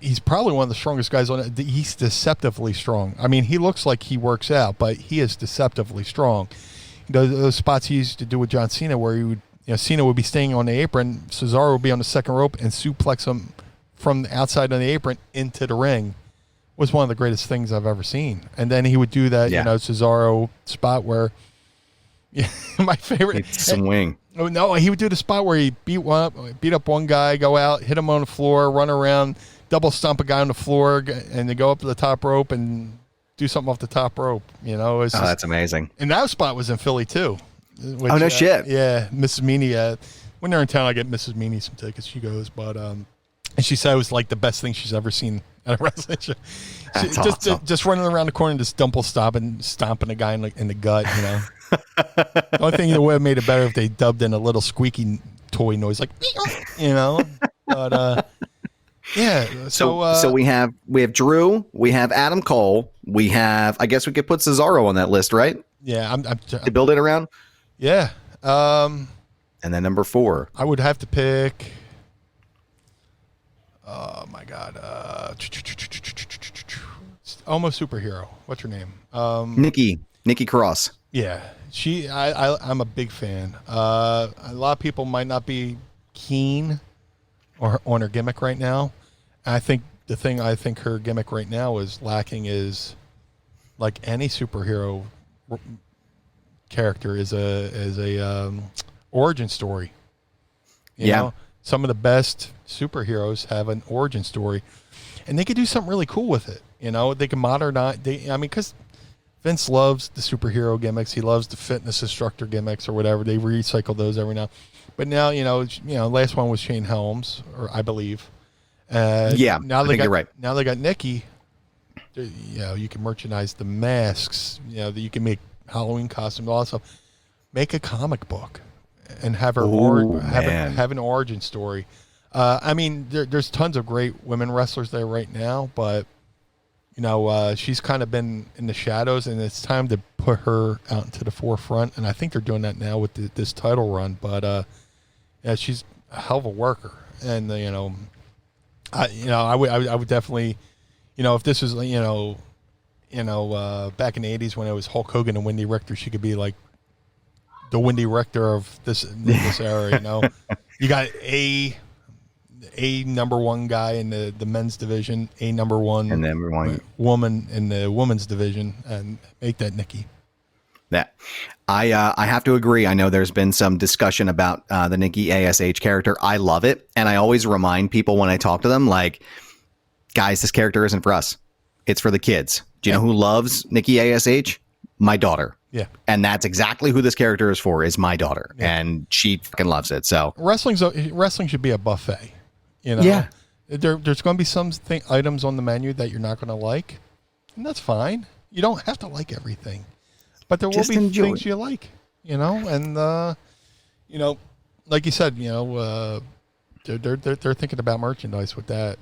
[SPEAKER 3] He's probably one of the strongest guys on it. He's deceptively strong. He looks like he works out, but he is deceptively strong. Those spots he used to do with John Cena where he would, Cena would be staying on the apron, Cesaro would be on the second rope and suplex him from the outside on the apron into the ring was one of the greatest things I've ever seen. And then he would do that, Cesaro spot where my favorite
[SPEAKER 2] swing.
[SPEAKER 3] Oh no, he would do the spot where he beat up one guy, go out, hit him on the floor, run around, double stomp a guy on the floor, and then go up to the top rope and do something off the top rope.
[SPEAKER 2] That's amazing.
[SPEAKER 3] And that spot was in Philly too.
[SPEAKER 2] Which, no shit.
[SPEAKER 3] Yeah, Mrs. Meanie when they're in town, I get Mrs. Meanie some tickets. She goes, but and she said it was like the best thing she's ever seen at a wrestling show.
[SPEAKER 2] That's awesome.
[SPEAKER 3] Just running around the corner and just stomping a guy in the gut. The only thing that would have made it better if they dubbed in a little squeaky toy noise, like But yeah. So
[SPEAKER 2] we have Drew, we have Adam Cole, we have. I guess we could put Cesaro on that list, right?
[SPEAKER 3] Yeah, I'm
[SPEAKER 2] to build it around.
[SPEAKER 3] Yeah.
[SPEAKER 2] And then number 4,
[SPEAKER 3] I would have to pick. Oh my God. Almost superhero. What's her name?
[SPEAKER 2] Nikki Cross.
[SPEAKER 3] Yeah, I'm a big fan. A lot of people might not be keen on her gimmick right now. I think her gimmick right now is lacking is like any superhero character is a origin story. You know, some of the best superheroes have an origin story, and they could do something really cool with it. They can modernize. Because Vince loves the superhero gimmicks. He loves the fitness instructor gimmicks or whatever. They recycle those every now. But now, last one was Shane Helms, or I believe.
[SPEAKER 2] Now you're right.
[SPEAKER 3] Now they got Nikki. You can merchandise the masks. That you can make Halloween costumes. Also, make a comic book and have her have an origin story. There's tons of great women wrestlers there right now, but she's kind of been in the shadows, and it's time to put her out into the forefront. And I think they're doing that now with this title run. But she's a hell of a worker, and I would definitely, if this was back in the '80s when it was Hulk Hogan and Wendy Richter, she could be like the Wendy Richter of this era. You got a number one guy in the men's division, a number one woman in the women's division, and make that Nikki.
[SPEAKER 2] That I have to agree. I know there's been some discussion about the Nikki ASH character. I love it, and I always remind people when I talk to them, like, guys, this character isn't for us. It's for the kids. Do you know who loves Nikki ASH? My daughter.
[SPEAKER 3] Yeah. And
[SPEAKER 2] that's exactly who this character is for, is my daughter. Yeah. And she fucking loves it. So
[SPEAKER 3] wrestling should be a buffet.
[SPEAKER 2] Yeah.
[SPEAKER 3] There's going to be some items on the menu that you're not going to like, and that's fine. You don't have to like everything, but there will be things you like, and like you said, they're thinking about merchandise with that.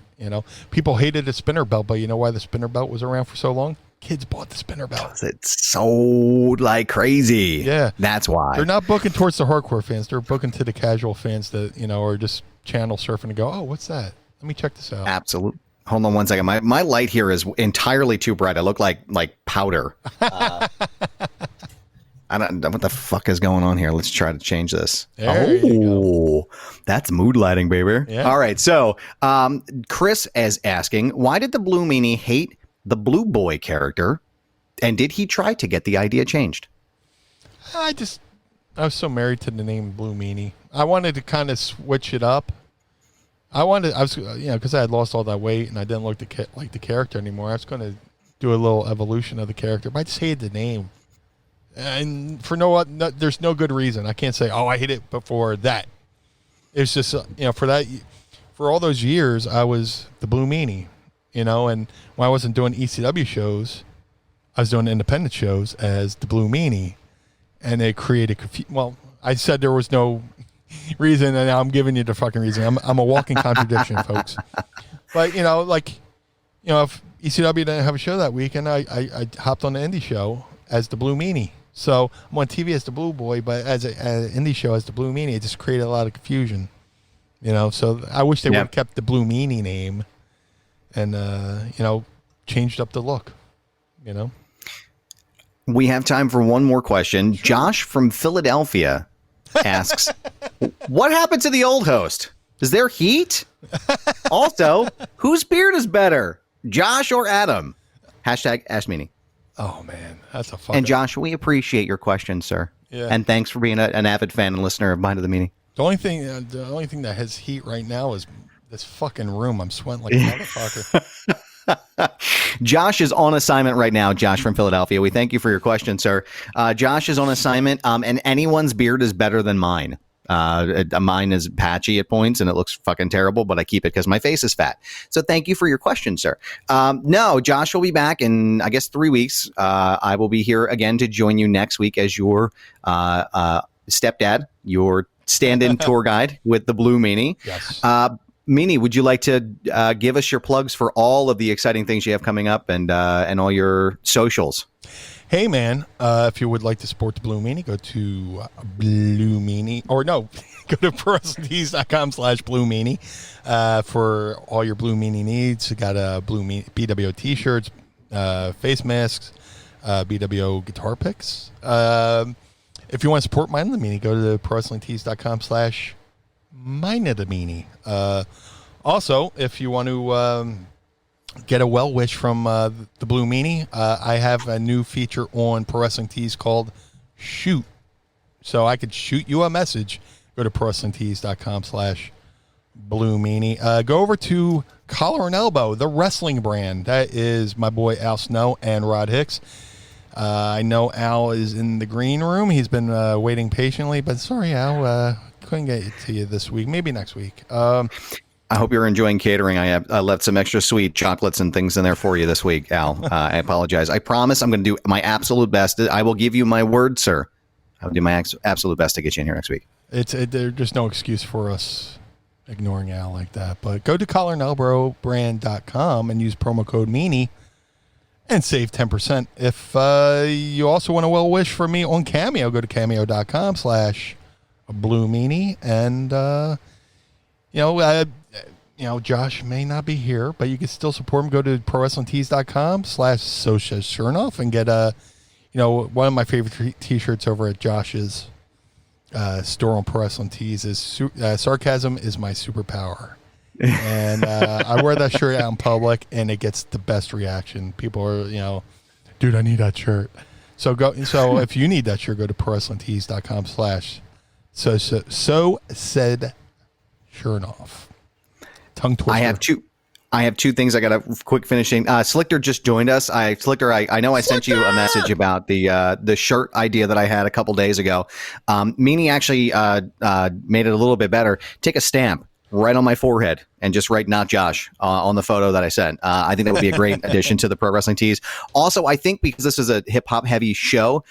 [SPEAKER 3] People hated the spinner belt, but you know why the spinner belt was around for so long? Kids bought the spinner belt.
[SPEAKER 2] It's sold like crazy.
[SPEAKER 3] Yeah.
[SPEAKER 2] That's why.
[SPEAKER 3] They're not booking towards the hardcore fans. They're booking to the casual fans that, are just channel surfing and go, oh, what's that? Let me check this out.
[SPEAKER 2] Absolutely. Hold on one second. My light here is entirely too bright. I look like powder. I don't know what the fuck is going on here. Let's try to change this.
[SPEAKER 3] There you go.
[SPEAKER 2] That's mood lighting, baby.
[SPEAKER 3] Yeah.
[SPEAKER 2] All right. So Chris is asking, why did the Blue Meanie hate the Blue Boy character, and did he try to get the idea changed?
[SPEAKER 3] I was so married to the name Blue Meanie. I wanted to kind of switch it up. Because I had lost all that weight and I didn't look like the character anymore. I was going to do a little evolution of the character, but I just hated the name. And for there's no good reason. I can't say, oh, I hate it before that. It's just, for all those years, I was the Blue Meanie, and when I wasn't doing ECW shows, I was doing independent shows as the Blue Meanie, and it created confusion. Well, I said there was no reason, and now I'm giving you the fucking reason. I'm a walking contradiction, folks. But, if ECW didn't have a show that week, and I hopped on the indie show as the Blue Meanie. So I'm on TV as the Blue Boy, but as an indie show as the Blue Meanie, it just created a lot of confusion. So I wish they would have kept the Blue Meanie name and, changed up the look,
[SPEAKER 2] We have time for one more question. Sure. Josh from Philadelphia asks, what happened to the old host? Is there heat? Also, whose beard is better, Josh or Adam? Hashtag Ask Meanie.
[SPEAKER 3] Oh, man, that's a fun.
[SPEAKER 2] And Josh, we appreciate your question, sir.
[SPEAKER 3] Yeah.
[SPEAKER 2] And thanks for being an avid fan and listener of Behind the Meanie.
[SPEAKER 3] The only thing that has heat right now is this fucking room. I'm sweating like a motherfucker.
[SPEAKER 2] Josh is on assignment right now. Josh from Philadelphia. We thank you for your question, sir. Josh is on assignment, and anyone's beard is better than mine. Mine is patchy at points and it looks fucking terrible, but I keep it because my face is fat. So thank you for your question, sir. No, Josh will be back in, I guess, 3 weeks. I will be here again to join you next week as your stepdad, your stand-in tour guide with the Blue Meanie.
[SPEAKER 3] Yes.
[SPEAKER 2] Meanie, would you like to give us your plugs for all of the exciting things you have coming up and all your socials?
[SPEAKER 3] Hey, man, if you would like to support the Blue Meanie, go to Blue Meanie, or no, go to ProWrestlingTees.com/Blue Meanie for all your Blue Meanie needs. You got Blue Meanie BWO t-shirts, face masks, BWO guitar picks. If you want to support Mine the Meanie, go to ProWrestlingTees.com/MineTheMeanie. Also, if you want to get a well wish from the Blue Meanie, I have a new feature on Pro Wrestling Tees called Shoot. So I could shoot you a message. Go to ProWrestlingTees.com/Blue Meanie. Go over to Collar and Elbow, the wrestling brand. That is my boy Al Snow and Rod Hicks. I know Al is in the green room. He's been waiting patiently, but sorry, Al, couldn't get it to you this week. Maybe next week.
[SPEAKER 2] I hope you're enjoying catering. I left some extra sweet chocolates and things in there for you this week, Al. I apologize. I promise I'm going to do my absolute best. I will give you my word, sir. I'll do my absolute best to get you in here next week.
[SPEAKER 3] There's just no excuse for us ignoring Al like that. But go to collarandelbowbrand.com and use promo code Meanie and save 10%. If you also want a well wish for me on Cameo, go to cameo.com/Blue Meanie. And, Josh may not be here, but you can still support him. Go to ProWrestlingTees.com/Sosha Shernoff and get one of my favorite t-shirts over at Josh's store on Pro Wrestling Tees is sarcasm is my superpower. And I wear that shirt out in public, and it gets the best reaction. People are, dude, I need that shirt. So if you need that shirt, go to ProWrestlingTees.com/so said Shernoff. Tongue twister.
[SPEAKER 2] I have two things I got a quick finishing. Slichter just joined us. Slichter, I know I sent you a message about the shirt idea that I had a couple days ago. Meanie actually made it a little bit better. Take a stamp right on my forehead and just write "Not Josh" on the photo that I sent. I think that would be a great addition to the Pro Wrestling Tees. Also, I think because this is a hip hop heavy show,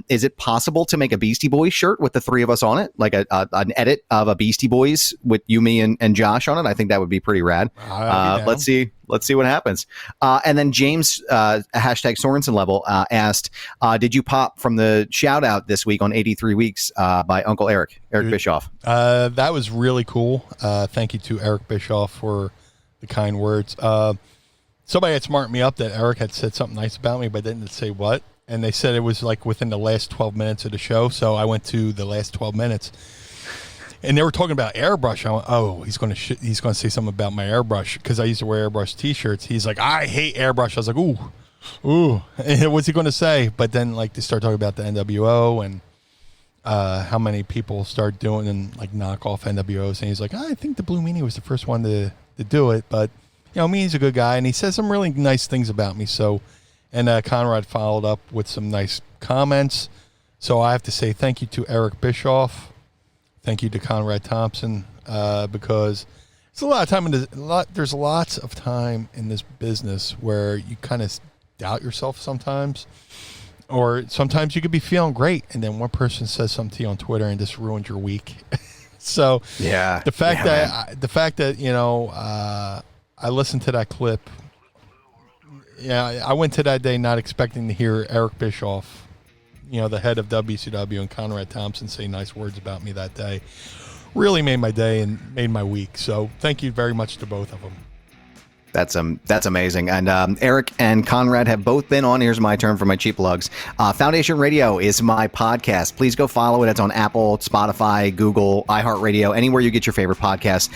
[SPEAKER 2] is it possible to make a Beastie Boys shirt with the three of us on it, like an edit of a Beastie Boys with you, me, and Josh on it? I think that would be pretty rad. Let's see what happens. And then James hashtag Sorensen level asked, did you pop from the shout out this week on 83 Weeks by Uncle Eric Bischoff?
[SPEAKER 3] That was really cool. Thank you to Eric Bischoff for the kind words. Somebody had smartened me up that Eric had said something nice about me, but didn't say what. And they said it was like within the last 12 minutes of the show. So I went to the last 12 minutes. And they were talking about airbrush. I went, oh, he's going to say something about my airbrush because I used to wear airbrush T-shirts. He's like, I hate airbrush. I was like, ooh. And what's he going to say? But then like they start talking about the NWO and how many people start doing and like knock off NWOs. And he's like, I think the Blue Meanie was the first one to do it. But Meanie's a good guy, and he says some really nice things about me. So, and Conrad followed up with some nice comments. So I have to say thank you to Eric Bischoff. Thank you to Conrad Thompson, because it's a lot of time there's lots of time in this business where you kind of doubt yourself sometimes, or sometimes you could be feeling great, and then one person says something to you on Twitter and just ruins your week. So
[SPEAKER 2] yeah,
[SPEAKER 3] the fact that I listened to that clip. Yeah, I went to that day not expecting to hear Eric Bischoff, the head of WCW, and Conrad Thompson say nice words about me that day. Really made my day and made my week. So thank you very much to both of them.
[SPEAKER 2] That's amazing. And Eric and Conrad have both been on. Here's my turn for my cheap plugs. Foundation Radio is my podcast. Please go follow it. It's on Apple, Spotify, Google, iHeartRadio, anywhere you get your favorite podcast.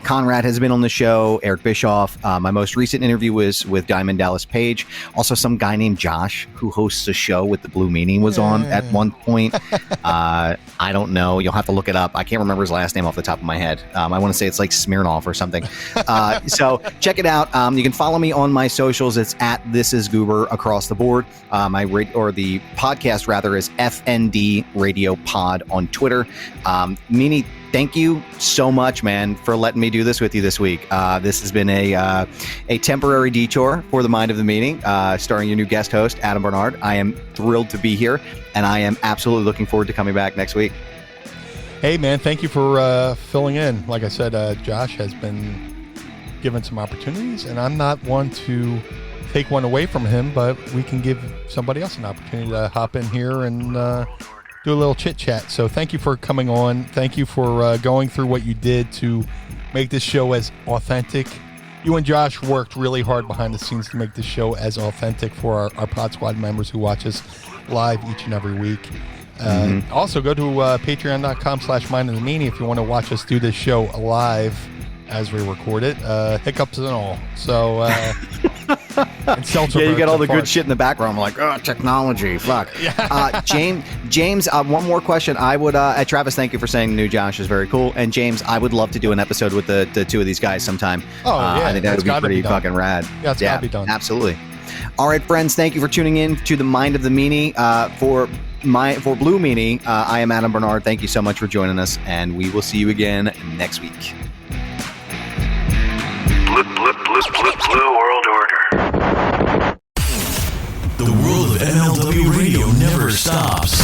[SPEAKER 2] Conrad has been on the show. Eric Bischoff. My most recent interview was with Diamond Dallas Page. Also, some guy named Josh who hosts a show with the Blue Meanie was on at one point. I don't know. You'll have to look it up. I can't remember his last name off the top of my head. I want to say it's like Smirnoff or something. So check it out. out. You can follow me on my socials. It's at This Is Goober across the board. The podcast rather is FND Radio Pod on Twitter. Meanie, thank you so much, man, for letting me do this with you this week. This has been a temporary detour for the Mind of the Meanie, starring your new guest host, Adam Barnard. I am thrilled to be here, and I am absolutely looking forward to coming back next week.
[SPEAKER 3] Hey, man, thank you for filling in. Like I said, Josh has been given some opportunities, and I'm not one to take one away from him, but we can give somebody else an opportunity to hop in here and do a little chit chat. So thank you for coming on. Thank you for going through what you did to make this show as authentic. You and Josh worked really hard behind the scenes to make this show as authentic for our Pod Squad members who watch us live each and every week. Also go to patreon.com/Mind of the Meanie if you want to watch us do this show live as we record it, hiccups and all. So,
[SPEAKER 2] you get all the good shit in the background. I'm like, oh, technology, fuck. James, one more question. I would, Travis, thank you for saying new Josh is very cool. And James, I would love to do an episode with the two of these guys sometime.
[SPEAKER 3] Oh, yeah.
[SPEAKER 2] I think that would be pretty fucking rad.
[SPEAKER 3] Yeah, it's gotta be done.
[SPEAKER 2] Absolutely. All right, friends, thank you for tuning in to the Mind of the Meanie. For Blue Meanie, I am Adam Barnard. Thank you so much for joining us, and we will see you again next week.
[SPEAKER 1] Blue World Order. The world of MLW radio never stops.